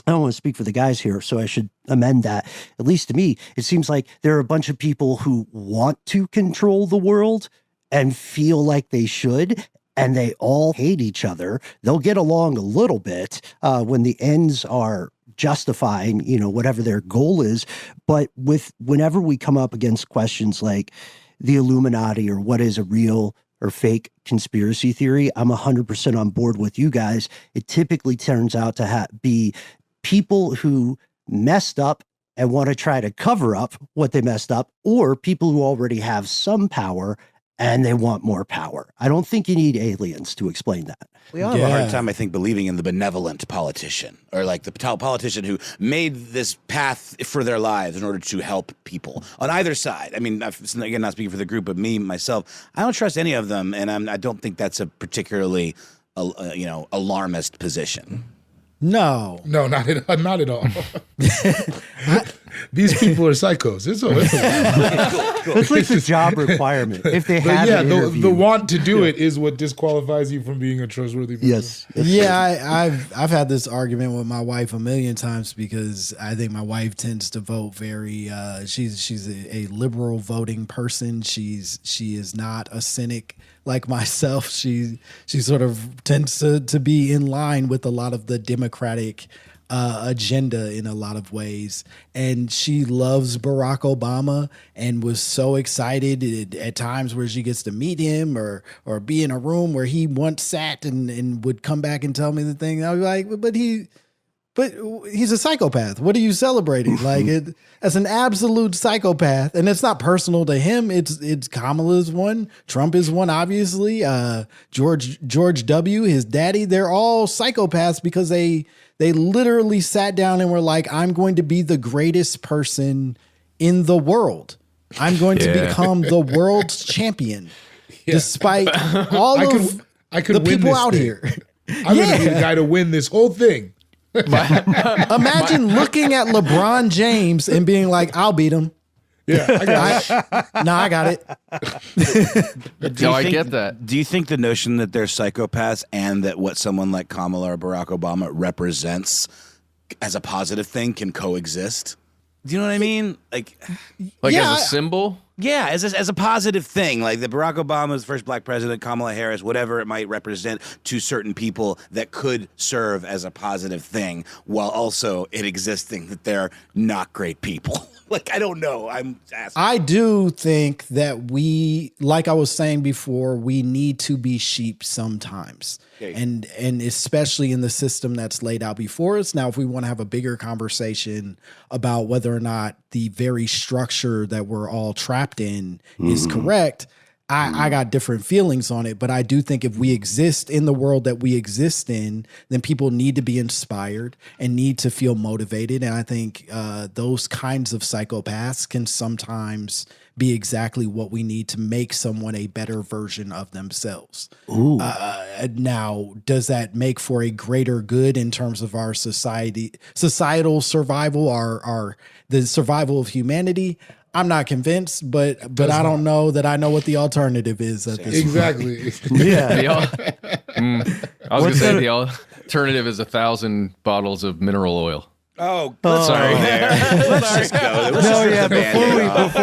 I don't want to speak for the guys here, so I should amend that. At least to me, it seems like there are a bunch of people who want to control the world and feel like they should, and they all hate each other. They'll get along a little bit when the ends are justifying, whatever their goal is. But whenever we come up against questions like the Illuminati or what is a real or fake conspiracy theory, I'm 100% on board with you guys. It typically turns out to be people who messed up and want to try to cover up what they messed up, or people who already have some power and they want more power. I don't think you need aliens to explain that. We all have a hard time, I think, believing in the benevolent politician, or like the politician who made this path for their lives in order to help people on either side. I mean, again, not speaking for the group, but me, myself, I don't trust any of them, and I don't think that's a particularly, alarmist position. No, not at all. These people are psychos. It's That's like the job requirement. If they have the want to do it is what disqualifies you from being a trustworthy person. Yes. Yeah, I've had this argument with my wife a million times because I think my wife tends to vote very. She's a liberal voting person. She is not a cynic like myself. She sort of tends to be in line with a lot of the Democratic agenda in a lot of ways, and she loves Barack Obama and was so excited at times where she gets to meet him or be in a room where he once sat and would come back and tell me the thing. I was like, but he's a psychopath. What are you celebrating? Like as an absolute psychopath, and it's not personal to him. It's Kamala's one. Trump is one, obviously. George W., his daddy. They're all psychopaths because they literally sat down and were like, I'm going to be the greatest person in the world. I'm going to become the world's champion, despite all of the people out here. I'm going to be the guy to win this whole thing. Imagine looking at LeBron James and being like, I'll beat him. Yeah, I got it. I got it. I get that. Do you think the notion that they're psychopaths and that what someone like Kamala or Barack Obama represents as a positive thing can coexist? Do you know what I mean? Like as a symbol? Yeah, as a positive thing, like that Barack Obama is the first black president, Kamala Harris, whatever it might represent to certain people that could serve as a positive thing, while also it existing that they're not great people. Like, I don't know. I'm asking. I do think that we, like I was saying before, we need to be sheep sometimes. Okay. And especially in the system that's laid out before us. Now, if we want to have a bigger conversation about whether or not the very structure that we're all trapped in is correct, I got different feelings on it, but I do think if we exist in the world that we exist in, then people need to be inspired and need to feel motivated. And I think those kinds of psychopaths can sometimes be exactly what we need to make someone a better version of themselves. Now, does that make for a greater good in terms of our societal survival, the survival of humanity? I'm not convinced, but I don't know that I know what the alternative is at this exactly. point. Yeah. I was going to say the alternative is 1,000 bottles of mineral oil. Oh, sorry. Let's just go. Before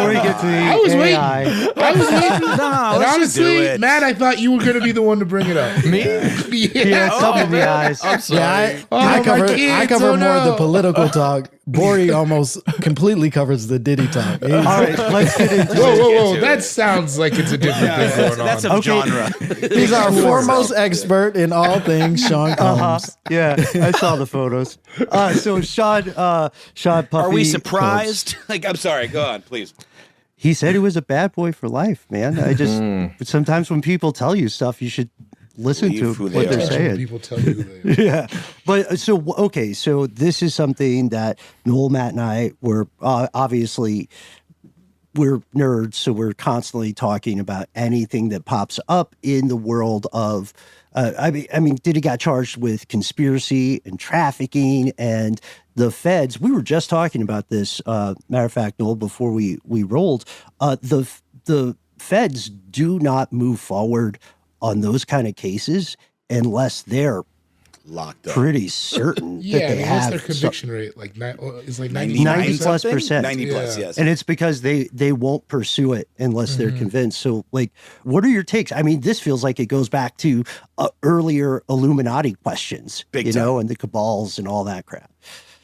we get to the I was AI. waiting. And honestly, Matt, I thought you were going to be the one to bring it up. Me? Yeah, something in the eyes. I'm sorry. I cover more of the political talk. Gborie almost completely covers the Diddy talk. All right, let's get into it. Whoa! That sounds like it's a different thing going on. That's a genre. He's our foremost expert in all things Sean Combs. Yeah, I saw the photos. So Sean Puffy. Are we surprised? I'm sorry. Go on, please. He said he was a bad boy for life, man. I just sometimes when people tell you stuff, you should listen to what they're saying. People tell you who they are. Yeah, but so this is something that Noel, Matt, and I were obviously we're nerds, so we're constantly talking about anything that pops up in the world of. I mean, Diddy got charged with conspiracy and trafficking, and the feds. We were just talking about this. Matter of fact, Noel, before we rolled, the feds do not move forward on those kind of cases unless they're locked up, pretty certain that they have their conviction rate is like 90+%. 90 plus, yes. And it's because they won't pursue it unless they're convinced. So, like, what are your takes? I mean, this feels like it goes back to earlier Illuminati questions, Big time. and the cabals and all that crap.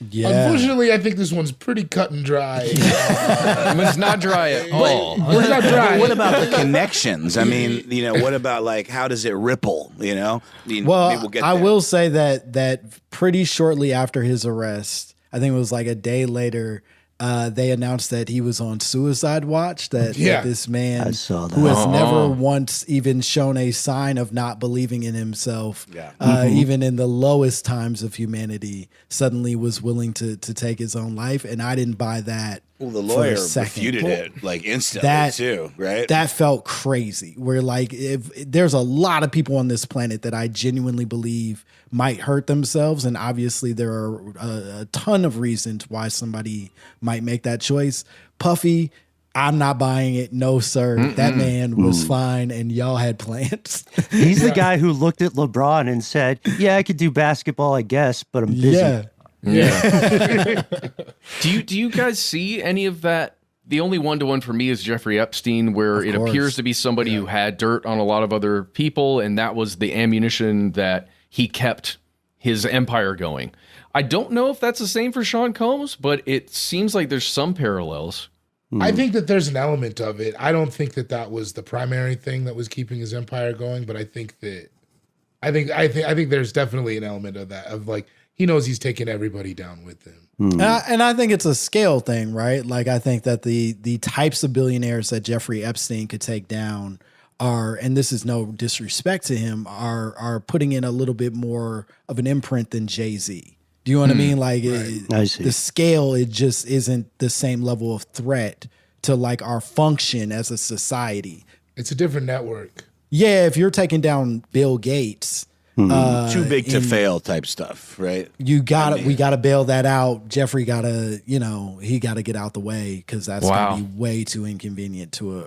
Yeah. Unfortunately, I think this one's pretty cut and dry. It's not dry at all. It's not dry. What about the connections? I mean, what about like how does it ripple? Well, maybe we'll get I there. will say that pretty shortly after his arrest, I think it was like a day later, they announced that he was on suicide watch. That this man I saw that. who has never once even shown a sign of not believing in himself, even in the lowest times of humanity, suddenly was willing to take his own life. And I didn't buy that. Well, the for lawyer a second. refuted it like instantly too, right? That felt crazy. Where like if there's a lot of people on this planet that I genuinely believe might hurt themselves, and obviously there are a ton of reasons why somebody might make that choice. Puffy, I'm not buying it. No, sir. That man was fine, and y'all had plans. He's the guy who looked at LeBron and said, "Yeah, I could do basketball, I guess, but I'm busy." Yeah. Do you guys see any of that? The only one-to-one for me is Jeffrey Epstein, where it appears to be somebody who had dirt on a lot of other people, and that was the ammunition that he kept his empire going. I don't know if that's the same for Sean Combs, but it seems like there's some parallels. I think that there's an element of it. I don't think that was the primary thing that was keeping his empire going, but I think there's definitely an element of that, of like, he knows he's taking everybody down with him. And I think it's a scale thing, right? Like, I think that the types of billionaires that Jeffrey Epstein could take down are, and this is no disrespect to him, are putting in a little bit more of an imprint than Jay-Z. Do you know what I mean? Like, I see. The scale, it just isn't the same level of threat to like our function as a society. It's a different network. Yeah, if you're taking down Bill Gates, too big to fail type stuff, right? we gotta bail that out. Jeffrey he gotta get out the way, because that's gonna be way too inconvenient to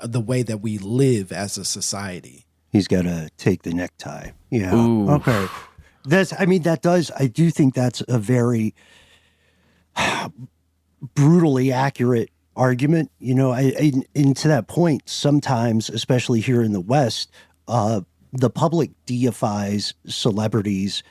the way that we live as a society. He's got to take the necktie. Yeah. Ooh. Okay. I do think that's a very brutally accurate argument. And to that point, sometimes, especially here in the West, the public deifies celebrities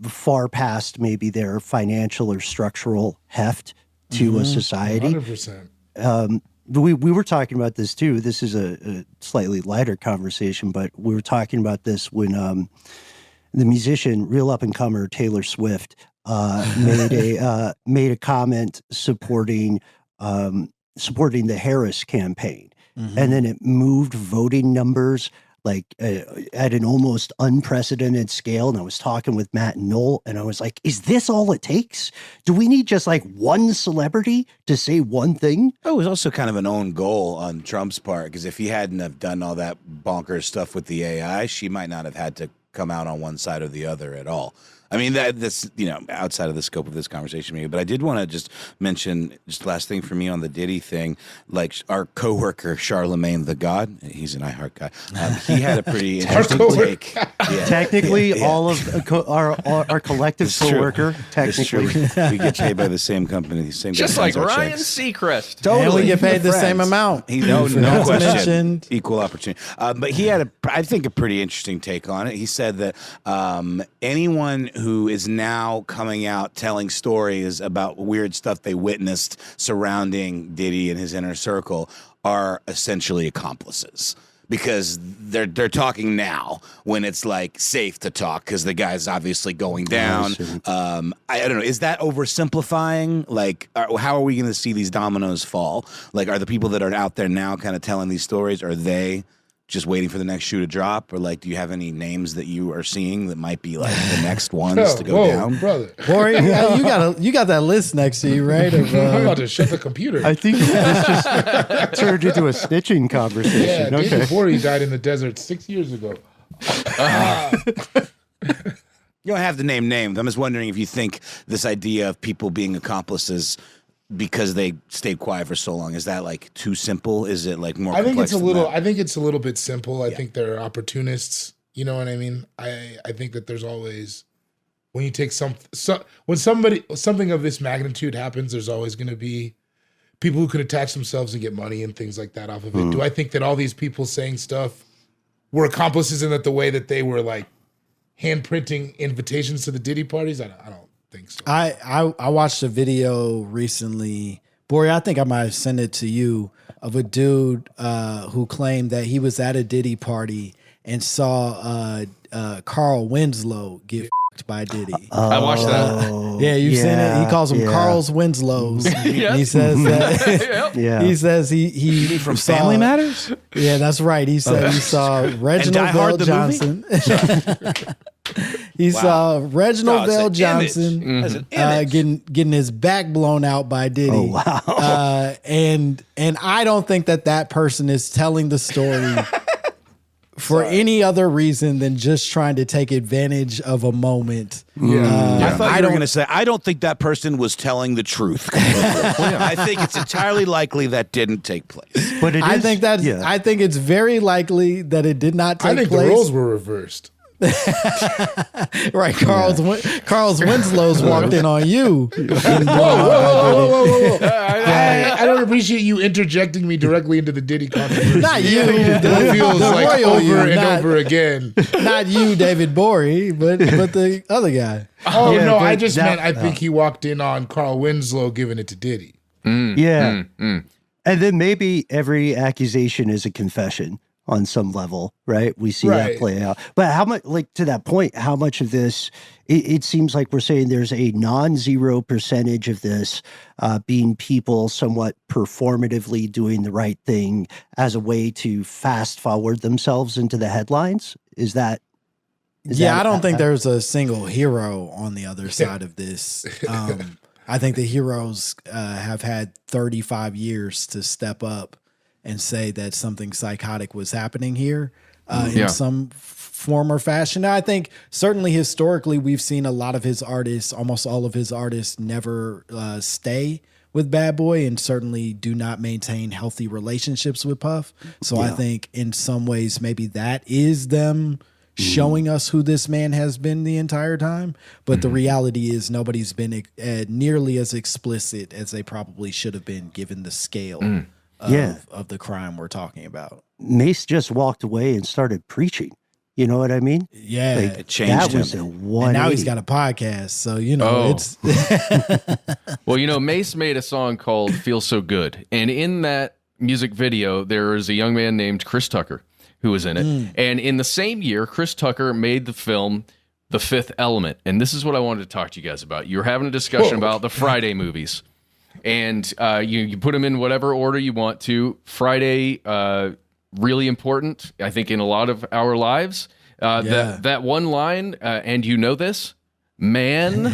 far past maybe their financial or structural heft to a society. 100%. We were talking about this too. This is a slightly lighter conversation, but we were talking about this when the musician, real up and comer Taylor Swift, made a comment supporting the Harris campaign, and then it moved voting numbers like at an almost unprecedented scale. And I was talking with Matt and Noel, and I was like, is this all it takes? Do we need just like one celebrity to say one thing? Oh, it was also kind of an own goal on Trump's part, because if he hadn't have done all that bonkers stuff with the AI, she might not have had to come out on one side or the other at all. I mean, that's outside of the scope of this conversation, maybe. But I did want to just mention, just last thing for me on the Diddy thing, like our coworker Charlemagne the God, he's an iHeart guy. He had a pretty interesting take. Yeah. Technically, all of our collective coworker. Technically, we get paid by the same company, same Just like Ryan checks. Seacrest. Totally. And we get paid the Friends. same amount. No question. Mentioned. Equal opportunity. But he had, I think, a pretty interesting take on it. He said that anyone who is now coming out telling stories about weird stuff they witnessed surrounding Diddy and his inner circle are essentially accomplices. Because they're talking now when it's like safe to talk because the guy's obviously going down. I don't know. Is that oversimplifying? Like, how are we going to see these dominoes fall? Like, are the people that are out there now kind of telling these stories, are they just waiting for the next shoe to drop? Or like, do you have any names that you are seeing that might be like the next ones to go down? Brother. Gborie, you got that list next to you, right? I'm about to shut the computer. I think this just turned into a snitching conversation. Yeah, Okay. Gborie died in the desert 6 years ago. You don't have to name names. I'm just wondering if you think this idea of people being accomplices because they stayed quiet for so long, is that like too simple? Is it like more complex than that? I think it's a little bit simple. I think they're opportunists. You know what I mean? I think that there's always, when you take when something of this magnitude happens, there's always going to be people who can attach themselves and get money and things like that off of it. Do I think that all these people saying stuff were accomplices in that the way that they were like handprinting invitations to the Diddy parties? I don't think so. I watched a video recently, Gborie, I think I might have sent it to you, of a dude who claimed that he was at a Diddy party and saw Carl Winslow get f***ed by Diddy. I watched that. Yeah, you've seen it. He calls them Carl's Winslows. Yes. He says that. Yeah. He says he From saw, Family Matters? Yeah, that's right. He said he saw Reginald Die Hard, Vell the Johnson. He saw Reginald Vell Johnson As an image. getting his back blown out by Diddy. Oh, wow. And I don't think that person is telling the story for any other reason than just trying to take advantage of a moment. I thought you were going to say, I don't think that person was telling the truth. I think it's entirely likely that didn't take place. But it is, I think I think it's very likely that it did not take I think place. the roles were reversed. Right, Carl's Winslow's walked in on you. Whoa. I don't appreciate you interjecting me directly into the Diddy controversy. Not you. It feels the like royal over you, and not- over again. Not you, David Gborie, but the other guy. Oh, Yeah, no, but I just that- meant I think he walked in on Carl Winslow giving it to Diddy. Yeah. And then maybe every accusation is a confession on some level, right? We see that Right. play out. But how much, like to that point, how much of this, it seems like we're saying there's a non-zero percentage of this being people somewhat performatively doing the right thing as a way to fast forward themselves into the headlines? Is that? I don't think there's a single hero on the other side of this. I think the heroes have had 35 years to step up and say that something psychotic was happening here in some form or fashion. Now, I think certainly historically we've seen a lot of his artists, almost all of his artists, never stay with Bad Boy and certainly do not maintain healthy relationships with Puff. So I think in some ways maybe that is them showing us who this man has been the entire time. But the reality is nobody's been nearly as explicit as they probably should have been given the scale of the crime we're talking about. Mace just walked away and started preaching. You know what I mean? Yeah. Like, It changed that was him. a And 180. now he's got a podcast. So, it's Well, Mace made a song called Feel So Good. And in that music video, there is a young man named Chris Tucker who was in it. And in the same year, Chris Tucker made the film The Fifth Element. And this is what I wanted to talk to you guys about. You were having a discussion about the Friday movies. And you put them in whatever order you want to. Friday, really important, I think, in a lot of our lives. That one line, and you know this, man,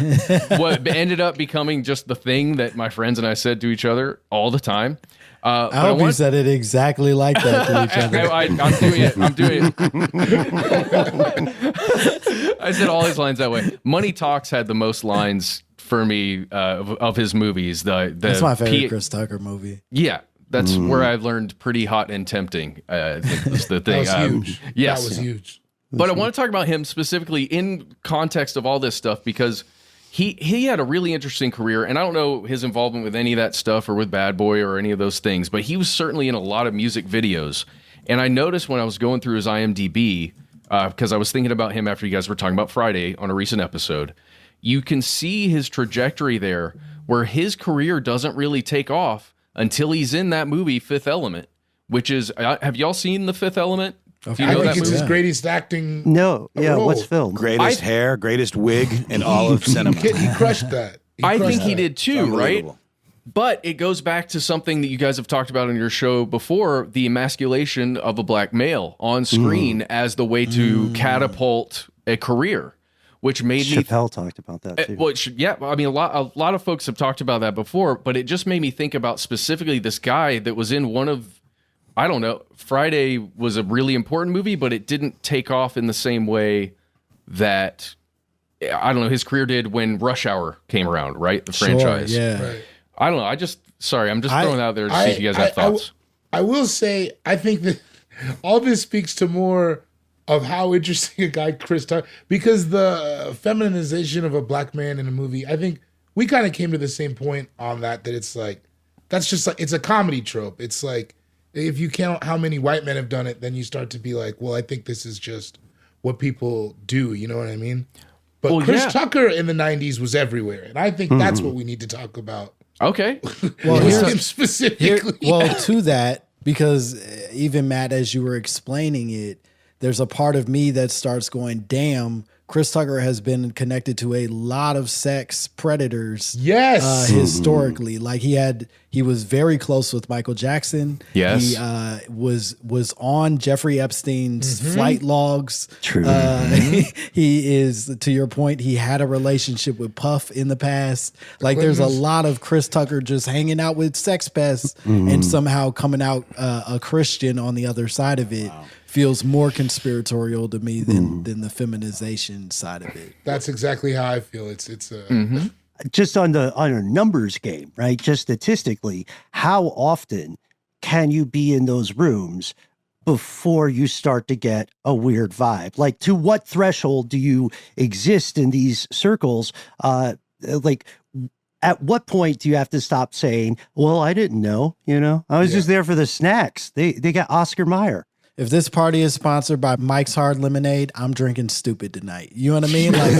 what ended up becoming just the thing that my friends and I said to each other all the time. I hope you said it exactly like that to each other. I'm doing it. I said all his lines that way. Money Talks had the most lines for me of his movies. That's my favorite Chris Tucker movie. Yeah. That's where I learned Pretty Hot and Tempting. I think was the thing. That was huge. Yes. That was huge. But I want to talk about him specifically in context of all this stuff because he had a really interesting career, and I don't know his involvement with any of that stuff or with Bad Boy or any of those things, but he was certainly in a lot of music videos. And I noticed when I was going through his IMDb, because I was thinking about him after you guys were talking about Friday on a recent episode. You can see his trajectory there, where his career doesn't really take off until he's in that movie Fifth Element, which is, have y'all seen The Fifth Element? Do you know I think it's his greatest acting. No, yeah, role. what's film? Greatest hair, greatest wig in all of cinema. He crushed that. I think he did too, right? But it goes back to something that you guys have talked about on your show before, the emasculation of a black male on screen as the way to catapult a career, which made Chappelle talked about that too. Well, yeah, I mean, a lot of folks have talked about that before, but it just made me think about specifically this guy that was in one of, I don't know, Friday was a really important movie, but it didn't take off in the same way that, I don't know, his career did when Rush Hour came around, right? The franchise. Yeah. Right. I don't know. I'm just throwing it out there to see if you guys have thoughts. I will say, I think that all this speaks to more of how interesting a guy Chris Tucker, because the feminization of a black man in a movie, I think we kind of came to the same point on that it's like, that's just like, it's a comedy trope. It's like, if you count how many white men have done it, then you start to be like, well, I think this is just what people do. You know what I mean? But Chris Tucker in the 90s was everywhere. And I think that's what we need to talk about. Okay. Well, him specifically. To that, because even Matt, as you were explaining it, there's a part of me that starts going, damn, Chris Tucker has been connected to a lot of sex predators. Yes. Historically. Like he was very close with Michael Jackson. Yes. He was on Jeffrey Epstein's flight logs. True. He is, to your point, he had a relationship with Puff in the past. Like there's a lot of Chris Tucker just hanging out with sex pests and somehow coming out a Christian on the other side of it. Wow. Feels more conspiratorial to me than the feminization side of it. That's exactly how I feel. It's a just on a numbers game, right? Just statistically, how often can you be in those rooms before you start to get a weird vibe? Like, to what threshold do you exist in these circles? Like, at what point do you have to stop saying, well, I didn't know, I was just there for the snacks. They got Oscar Mayer. If this party is sponsored by Mike's Hard Lemonade, I'm drinking stupid tonight. You know what I mean? Like,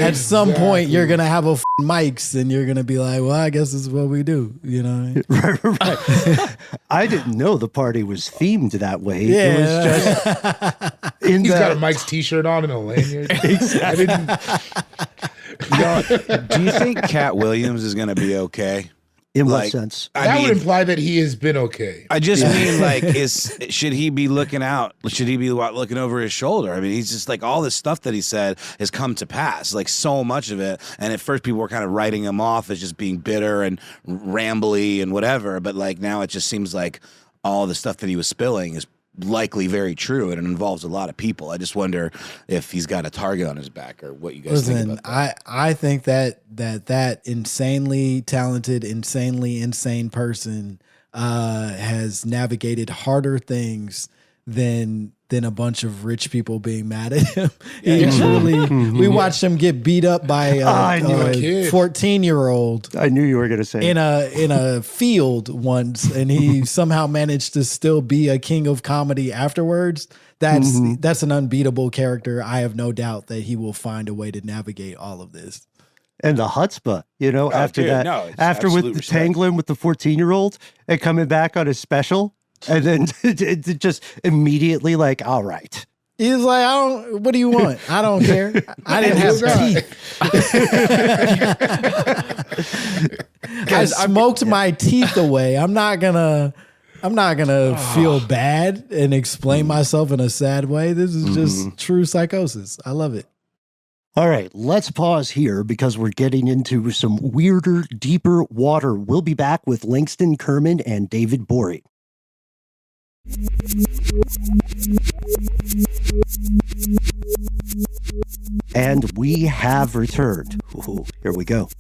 at some point, you're going to have a Mike's and you're going to be like, well, I guess this is what we do. You know what I mean? Right. I didn't know the party was themed that way. Yeah. It was just He's got a Mike's t-shirt on and a lanyard. Exactly. Do you think Cat Williams is going to be okay? In what sense? That would imply that he has been okay. I just mean, like, should he be looking out? Should he be looking over his shoulder? I mean, he's just like, all this stuff that he said has come to pass, like so much of it. And at first people were kind of writing him off as just being bitter and rambly and whatever. But like now it just seems like all the stuff that he was spilling is likely very true, and it involves a lot of people. I just wonder if he's got a target on his back, or what you guys think about that. I think that insanely talented, insanely insane person has navigated harder things than a bunch of rich people being mad at him. We watched him get beat up by a 14-year-old. I knew you were going to say in a field once, and he somehow managed to still be a king of comedy afterwards. That's an unbeatable character. I have no doubt that he will find a way to navigate all of this. And the chutzpah, after with the tangling with the 14-year-old and coming back on his special. And then it just immediately like, all right. He's like, what do you want? I don't care. I didn't have teeth. I smoked my teeth away. I'm not gonna feel bad and explain myself in a sad way. This is just true psychosis. I love it. All right, let's pause here because we're getting into some weirder, deeper water. We'll be back with Langston Kerman and David Gborie. And we have returned. Ooh, here we go.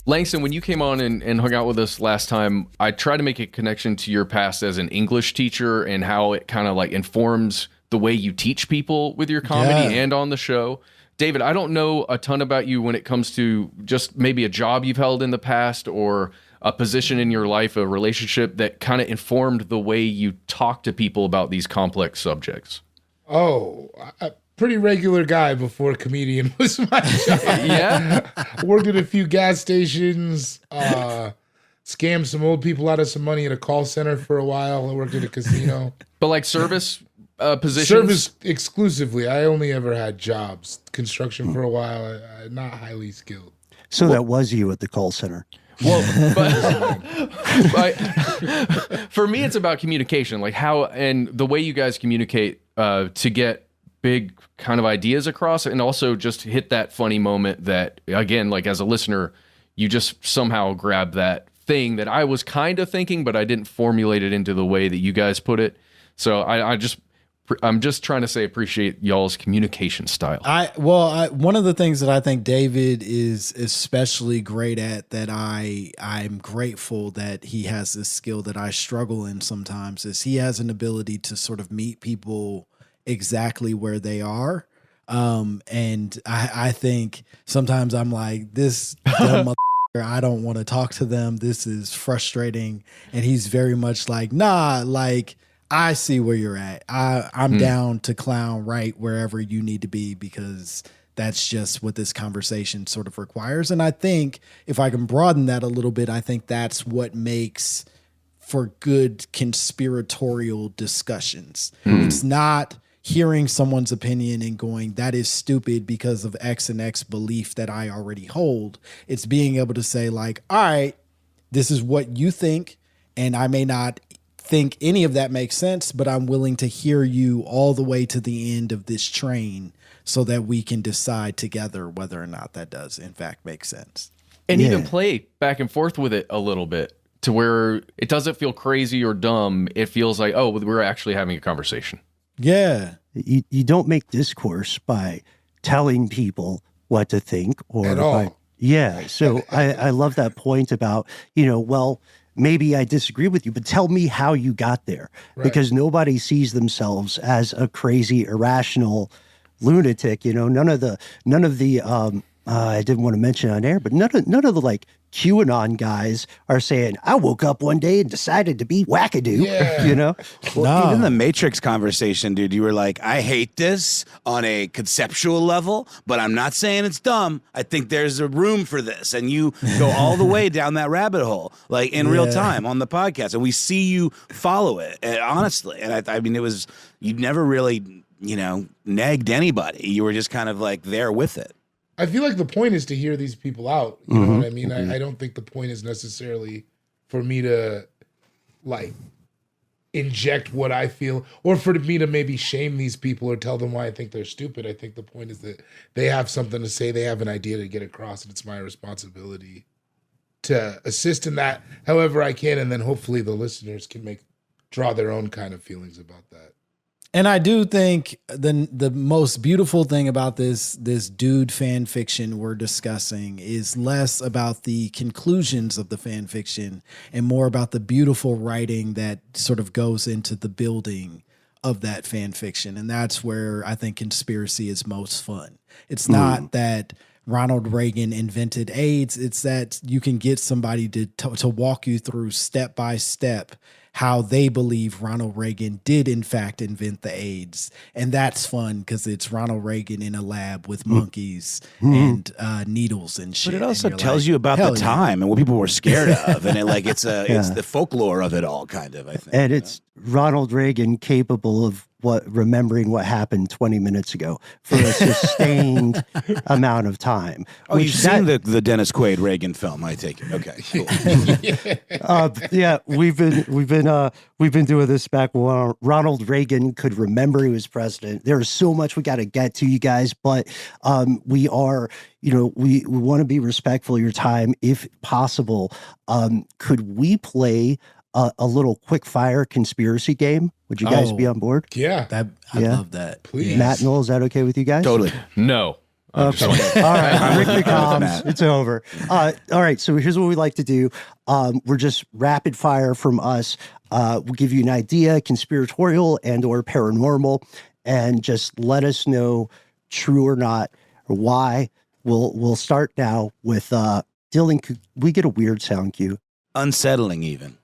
Langston, when you came on and hung out with us last time, I tried to make a connection to your past as an English teacher and how it kind of like informs the way you teach people with your comedy and on the show. David, I don't know a ton about you when it comes to just maybe a job you've held in the past or a position in your life, a relationship that kind of informed the way you talk to people about these complex subjects? Oh, a pretty regular guy before comedian was my job. Yeah. Worked at a few gas stations, scammed some old people out of some money at a call center for a while. I worked at a casino. But like service positions? Service exclusively. I only ever had jobs. Construction for a while, not highly skilled. So that was you at the call center. Well, but for me, it's about communication, like how and the way you guys communicate to get big kind of ideas across, and also just hit that funny moment that, again, like as a listener, you just somehow grab that thing that I was kind of thinking, but I didn't formulate it into the way that you guys put it. So I'm just trying to say appreciate y'all's communication style. One of the things that I think David is especially great at, that I'm grateful that he has this skill that I struggle in sometimes, is he has an ability to sort of meet people exactly where they are. And I think sometimes I'm like, this dumb I don't want to talk to them. This is frustrating. And he's very much like, nah, like, I see where you're at. I'm down to clown right wherever you need to be, because that's just what this conversation sort of requires. And I think if I can broaden that a little bit, I think that's what makes for good conspiratorial discussions. It's not hearing someone's opinion and going, that is stupid because of X and X belief that I already hold. It's being able to say like, all right, this is what you think, and I may not think any of that makes sense, but I'm willing to hear you all the way to the end of this train so that we can decide together whether or not that does in fact make sense. And even play back and forth with it a little bit to where it doesn't feel crazy or dumb. It feels like, oh, we're actually having a conversation. Yeah. You don't make discourse by telling people what to think or at all. Yeah. So I love that point about, well, maybe I disagree with you, but tell me how you got there, because nobody sees themselves as a crazy, irrational lunatic. None of the I didn't want to mention on air, but none of the like QAnon guys are saying, I woke up one day and decided to be wackadoo, Well, even the Matrix conversation, dude, you were like, I hate this on a conceptual level, but I'm not saying it's dumb. I think there's a room for this. And you go all the way down that rabbit hole, like in real time on the podcast. And we see you follow it, honestly. And I mean, you never really, nagged anybody. You were just kind of like there with it. I feel like the point is to hear these people out. You know what I mean? I don't think the point is necessarily for me to like inject what I feel, or for me to maybe shame these people or tell them why I think they're stupid. I think the point is that they have something to say, they have an idea to get across, and it's my responsibility to assist in that however I can, and then hopefully the listeners can draw their own kind of feelings about that. And I do think the most beautiful thing about this dude fan fiction we're discussing is less about the conclusions of the fan fiction and more about the beautiful writing that sort of goes into the building of that fan fiction. And that's where I think conspiracy is most fun. It's not that Ronald Reagan invented AIDS. It's that you can get somebody to walk you through step by step how they believe Ronald Reagan did in fact invent the AIDS. And that's fun because it's Ronald Reagan in a lab with monkeys and needles and shit. But it also tells you about the time and what people were scared of. And it's the folklore of it all, kind of, I think. And it's Ronald Reagan capable of remembering what happened 20 minutes ago for a sustained amount of time. Oh, you've seen the Dennis Quaid Reagan film, I take it. Okay, cool. Yeah, we've been doing this back when Ronald Reagan could remember he was president. There's so much we got to get to, you guys, but we are, we want to be respectful of your time if possible. Could we play a little quick-fire conspiracy game? Would you guys be on board? Yeah. I love that. Please. Matt Knoll, is that okay with you guys? Totally. No. Okay. All right. Rick the comms. It's over. All right. So here's what we like to do. We're just rapid fire from us. We'll give you an idea, conspiratorial and or paranormal, and just let us know true or not, or why. We'll start now with Dylan. Could we get a weird sound cue? Unsettling, even.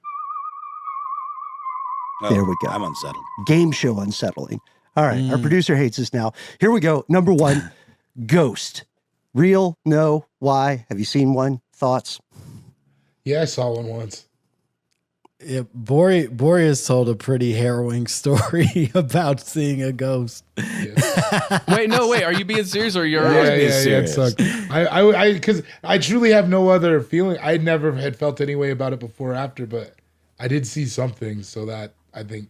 There we go. I'm unsettled. Game show unsettling. All right. Our producer hates us now. Here we go. Number 1, ghost. Real? No. Why? Have you seen one? Thoughts? Yeah, I saw one once. Yeah, Gborie has told a pretty harrowing story about seeing a ghost. Yeah. Wait, are you being serious or you're? Yeah, it sucked. Because I truly have no other feeling. I never had felt any way about it before or after, but I did see something, so that I think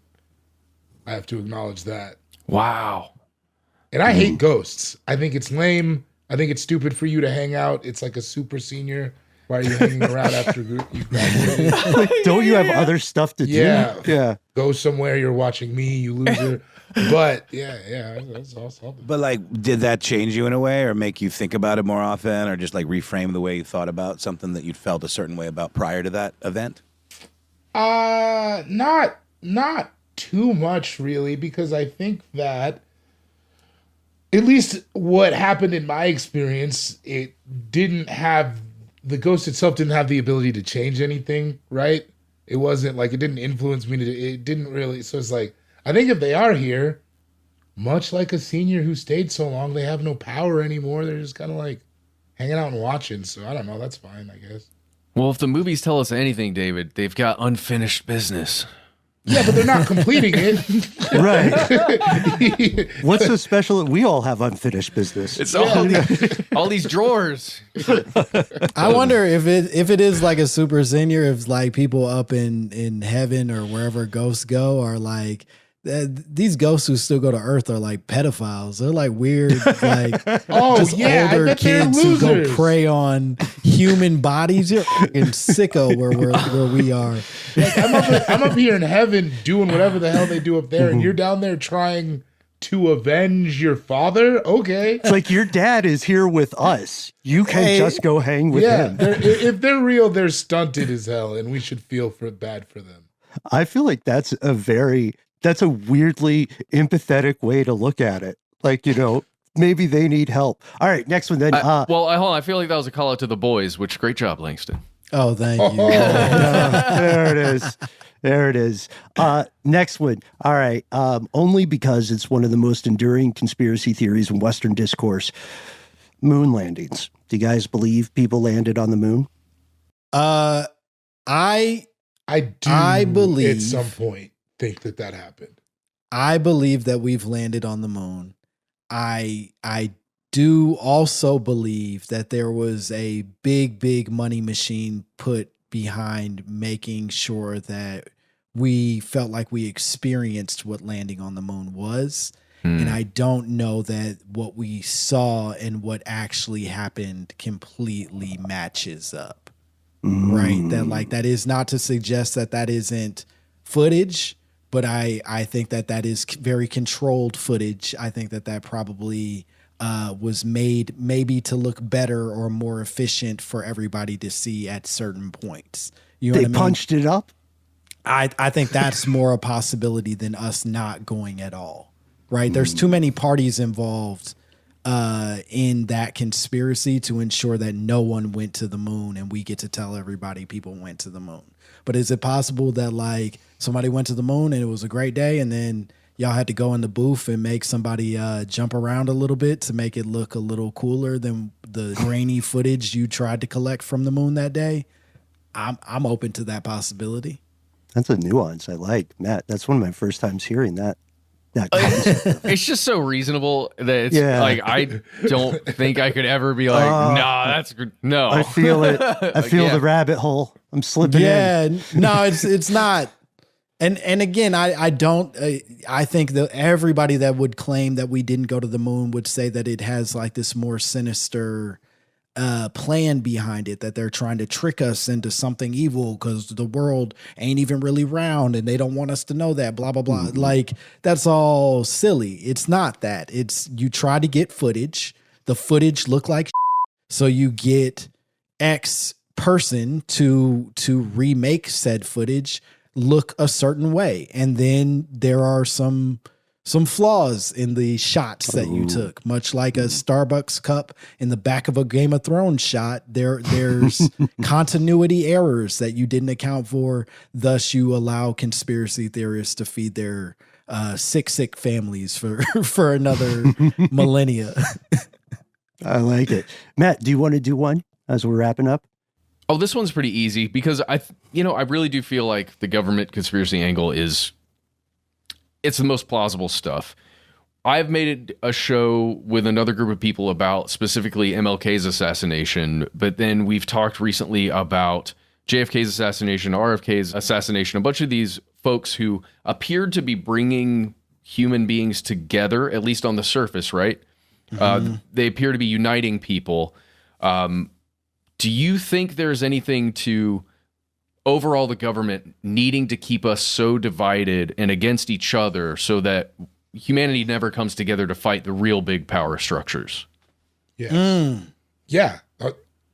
I have to acknowledge that. Wow. And I hate ghosts. I think it's lame. I think it's stupid for you to hang out. It's like a super senior. Why are you hanging around after you graduated? Like, don't you have other stuff to do? Yeah. Go somewhere. You're watching me, you loser. But yeah, that's awesome. But like, did that change you in a way, or make you think about it more often, or just like reframe the way you thought about something that you'd felt a certain way about prior to that event? Not too much really, because I think that at least what happened in my experience, the ghost itself didn't have the ability to change anything, right? It wasn't like, it didn't influence me. It didn't really. So it's like, I think if they are here, much like a senior who stayed so long, they have no power anymore. They're just kind of like hanging out and watching. So I don't know. That's fine, I guess. Well, if the movies tell us anything, David, they've got unfinished business. Yeah, but they're not completing it. Right. What's so special that we all have unfinished business? It's all these drawers. I wonder if it is like a super senior, if like people up in heaven or wherever ghosts go are like, these ghosts who still go to Earth are like pedophiles. They're like weird, like older kids who go prey on human bodies. You're fucking sicko where we are. Like, I'm up here in heaven doing whatever the hell they do up there, and you're down there trying to avenge your father. Okay, it's like your dad is here with us. You can just go hang with him. If they're real, they're stunted as hell, and we should feel bad for them. I feel like that's a weirdly empathetic way to look at it. Like, maybe they need help. All right, next one then. Hold on. I feel like that was a call out to the boys, which great job, Langston. Oh, thank you. There it is. Next one. All right. Only because it's one of the most enduring conspiracy theories in Western discourse. Moon landings. Do you guys believe people landed on the moon? I believe at some point think that happened. I believe that we've landed on the moon. I do also believe that there was a big money machine put behind making sure that we felt like we experienced what landing on the moon was. And I don't know that what we saw and what actually happened completely matches up. Right? That is not to suggest that isn't footage, but I think that is very controlled footage. I think that probably was made maybe to look better or more efficient for everybody to see at certain points. You know what I mean? They punched it up? I think that's more a possibility than us not going at all. Right? There's too many parties involved in that conspiracy to ensure that no one went to the moon and we get to tell everybody people went to the moon. But is it possible that like somebody went to the moon and it was a great day and then y'all had to go in the booth and make somebody jump around a little bit to make it look a little cooler than the grainy footage you tried to collect from the moon that day? I'm open to that possibility. That's a nuance I like, Matt. That's one of my first times hearing that. It's just so reasonable that it's like I don't think I could ever be like, no. I feel it. I feel the rabbit hole. I'm slipping in. Yeah, no, it's not. And again, I don't. I think that everybody that would claim that we didn't go to the moon would say that it has like this more sinister plan behind it, that they're trying to trick us into something evil because the world ain't even really round and they don't want us to know that, blah, blah, blah. Like, that's all silly. It's not that. It's you try to get footage. The footage look like so you get X person to remake said footage look a certain way. And then there are some some flaws in the shots that you took, much like a Starbucks cup in the back of a Game of Thrones shot. There's continuity errors that you didn't account for. Thus, you allow conspiracy theorists to feed their sick families for another millennia. I like it. Matt, do you want to do one as we're wrapping up? Oh, this one's pretty easy because I really do feel like the government conspiracy angle it's the most plausible stuff. I've made a show with another group of people about specifically MLK's assassination, but then we've talked recently about JFK's assassination, RFK's assassination, a bunch of these folks who appeared to be bringing human beings together, at least on the surface, right? They appear to be uniting people. Do you think there's anything to overall the government needing to keep us so divided and against each other so that humanity never comes together to fight the real big power structures? Yes. Yeah,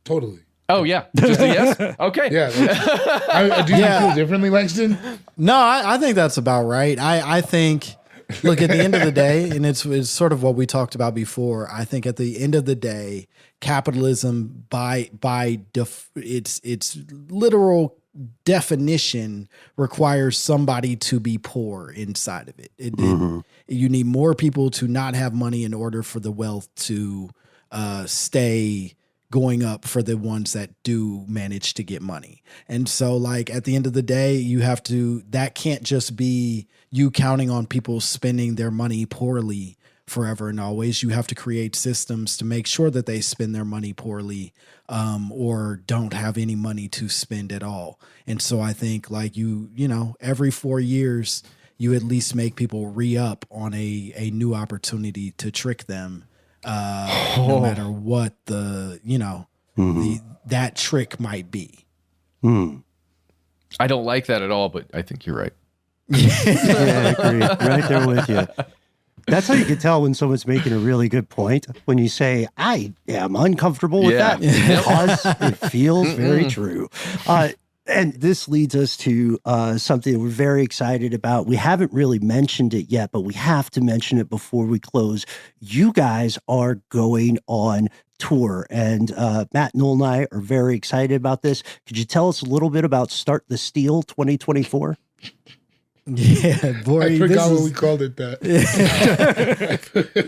totally. Oh, yeah. Just a yes? Okay. Yeah. Do you feel differently, Langston? No, I think that's about right. I think, look, at the end of the day, and it's sort of what we talked about before, I think at the end of the day, capitalism its literal definition requires somebody to be poor inside of it. You need more people to not have money in order for the wealth to stay going up for the ones that do manage to get money. And so, like, at the end of the day, that can't just be you counting on people spending their money poorly forever and always. You have to create systems to make sure that they spend their money poorly, or don't have any money to spend at all. And so I think, like, every 4 years, you at least make people re-up on a new opportunity to trick them, no matter what that trick might be. I don't like that at all, but I think you're right. Yeah, I agree. Right there with you. That's how you can tell when someone's making a really good point. When you say, I am uncomfortable with that because it feels very true. And this leads us to something we're very excited about. We haven't really mentioned it yet, but we have to mention it before we close. You guys are going on tour, and Matt, Noel, and I are very excited about this. Could you tell us a little bit about Start the Steal 2024? Yeah, boy, I forgot what we called it that.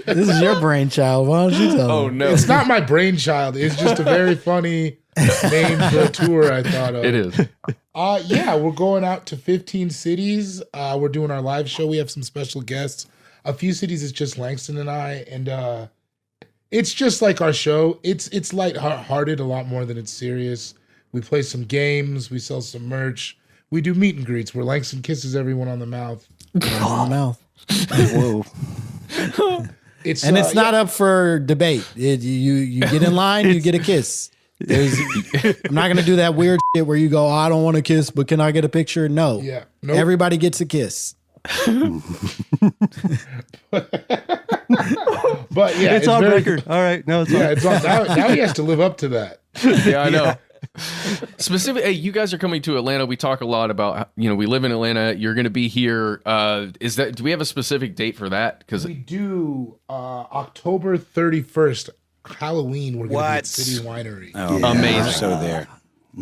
This is your brainchild. Why don't you tell Oh, them? no. It's not my brainchild. It's just a very funny name for a tour I thought of. It is. Yeah, we're going out to 15 cities. We're doing our live show. We have some special guests. A few cities it's just Langston and I, and it's just like our show. It's lighthearted a lot more than it's serious. We play some games. We sell some merch. We do meet and greets where Langston kisses everyone on the mouth. On the mouth. Whoa. It's not up for debate. You get in line, you get a kiss. I'm not going to do that weird shit where you go, I don't want to kiss, but can I get a picture? No. Yeah. Nope. Everybody gets a kiss. But yeah, it's on record. All right. No, it's on. Now he has to live up to that. Yeah, I know. Specifically, hey, you guys are coming to Atlanta. We talk a lot about, we live in Atlanta. You're going to be here. Do we have a specific date for that? Because we do October 31st, Halloween. We're going to be at City Winery. Oh, yeah. Amazing. So there.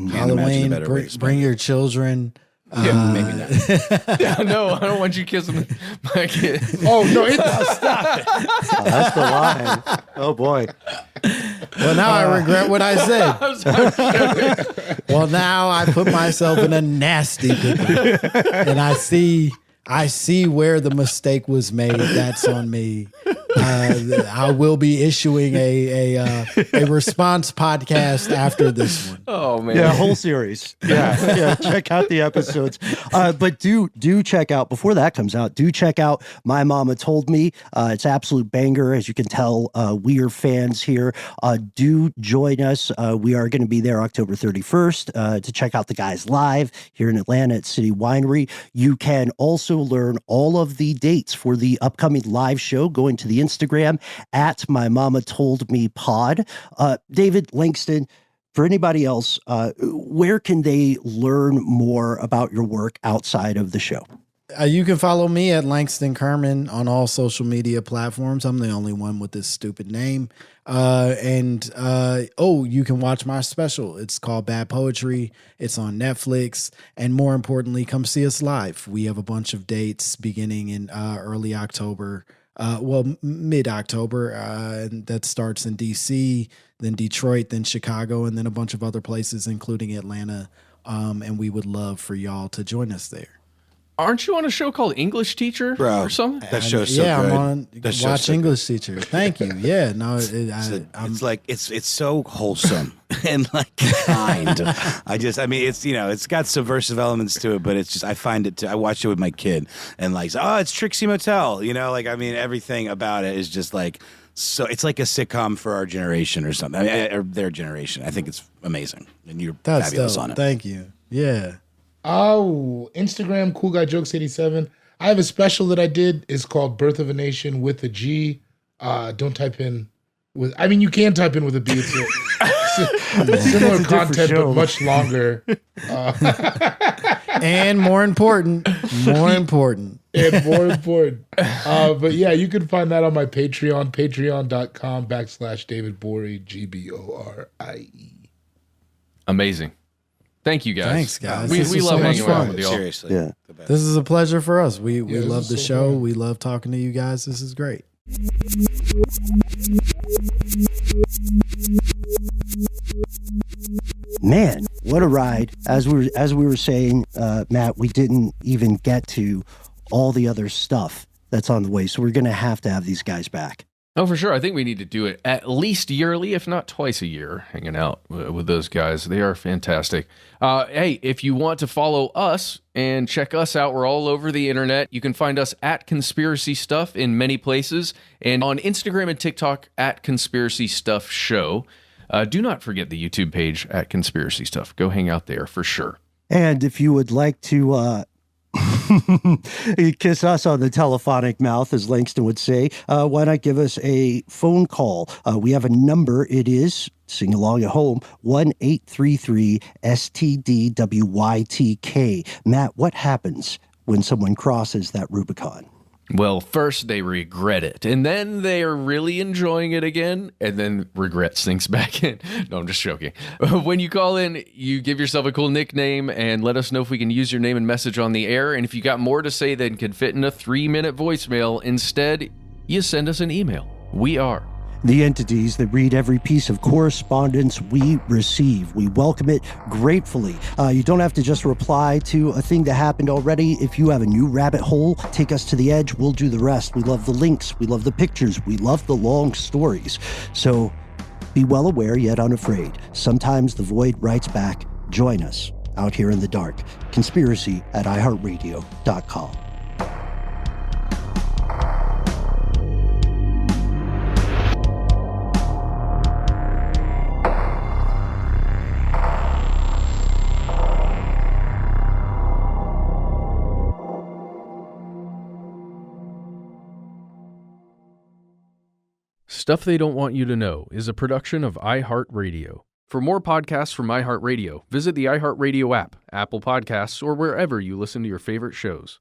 Halloween, bring your children. Maybe not. No, I don't want you kissing my kid. Oh, no. stop it. Oh, that's the line. Oh, boy. Well, now I regret what I said. Well, now I put myself in a nasty pickle. And I see where the mistake was made. That's on me. I will be issuing a response podcast after this one. Oh man, yeah, whole series. Yeah, check out the episodes. But do check out, before that comes out, do check out My Momma Told Me. It's absolute banger, as you can tell. We are fans here. Do join us. We are going to be there October 31st to check out the guys live here in Atlanta at City Winery. You can also learn all of the dates for the upcoming live show going to the Instagram at My Momma Told Me Pod. David, Langston, for anybody else, where can they learn more about your work outside of the show? You can follow me at Langston Kerman on all social media platforms. I'm the only one with this stupid name. You can watch my special. It's called Bad Poetry. It's on Netflix. And more importantly, come see us live. We have a bunch of dates beginning in early October. Mid-October. And that starts in DC, then Detroit, then Chicago, and then a bunch of other places, including Atlanta. And we would love for y'all to join us there. Aren't you on a show called English Teacher or something? That show's so good. I'm on Watch English Teacher. Thank you. Yeah, no, it's like it's so wholesome and like kind. It's got subversive elements to it, but it's just I find it. I watch it with my kid and like, it's Trixie Mattel. Everything about it is just like so. It's like a sitcom for our generation or something, or their generation. I think it's amazing, and you're fabulous on it. Thank you. Yeah. Oh, Instagram, Cool Guy Jokes 87. I have a special that I did. It's called Birth of a Nation with a G. Don't type in with. I mean, you can type in with a B. It's similar content, but much longer. And more important. But yeah, you can find that on my Patreon, patreon.com/David Gborie, Gborie. Amazing. Thank you, guys. Thanks, guys. We love hanging out with y'all. Seriously. Yeah. This is a pleasure for us. We love the so show. fun. We love talking to you guys. This is great. Man, what a ride. As we were saying, Matt, we didn't even get to all the other stuff that's on the way. So we're going to have these guys back. Oh, for sure. I think we need to do it at least yearly, if not twice a year, hanging out with those guys. They are fantastic. Hey, if you want to follow us and check us out, we're all over the internet. You can find us at Conspiracy Stuff in many places, and on Instagram and TikTok at Conspiracy Stuff Show. Do not forget the YouTube page at Conspiracy Stuff. Go hang out there for sure. And if you would like to kiss us on the telephonic mouth, as Langston would say, why not give us a phone call? We have a number. It is, sing along at home, 1-833-STDWYTK. Matt, what happens when someone crosses that Rubicon? Well, first they regret it, and then they are really enjoying it again, and then regret sinks back in. No, I'm just joking. When you call in, you give yourself a cool nickname and let us know if we can use your name and message on the air. And if you got more to say than could fit in a 3-minute voicemail, instead, you send us an email. We are the entities that read every piece of correspondence we receive. We welcome it gratefully. You don't have to just reply to a thing that happened already. If you have a new rabbit hole, take us to the edge. We'll do the rest. We love the links. We love the pictures. We love the long stories. So be well aware yet unafraid. Sometimes the void writes back. Join us out here in the dark. Conspiracy at iHeartRadio.com. Stuff They Don't Want You to Know is a production of iHeartRadio. For more podcasts from iHeartRadio, visit the iHeartRadio app, Apple Podcasts, or wherever you listen to your favorite shows.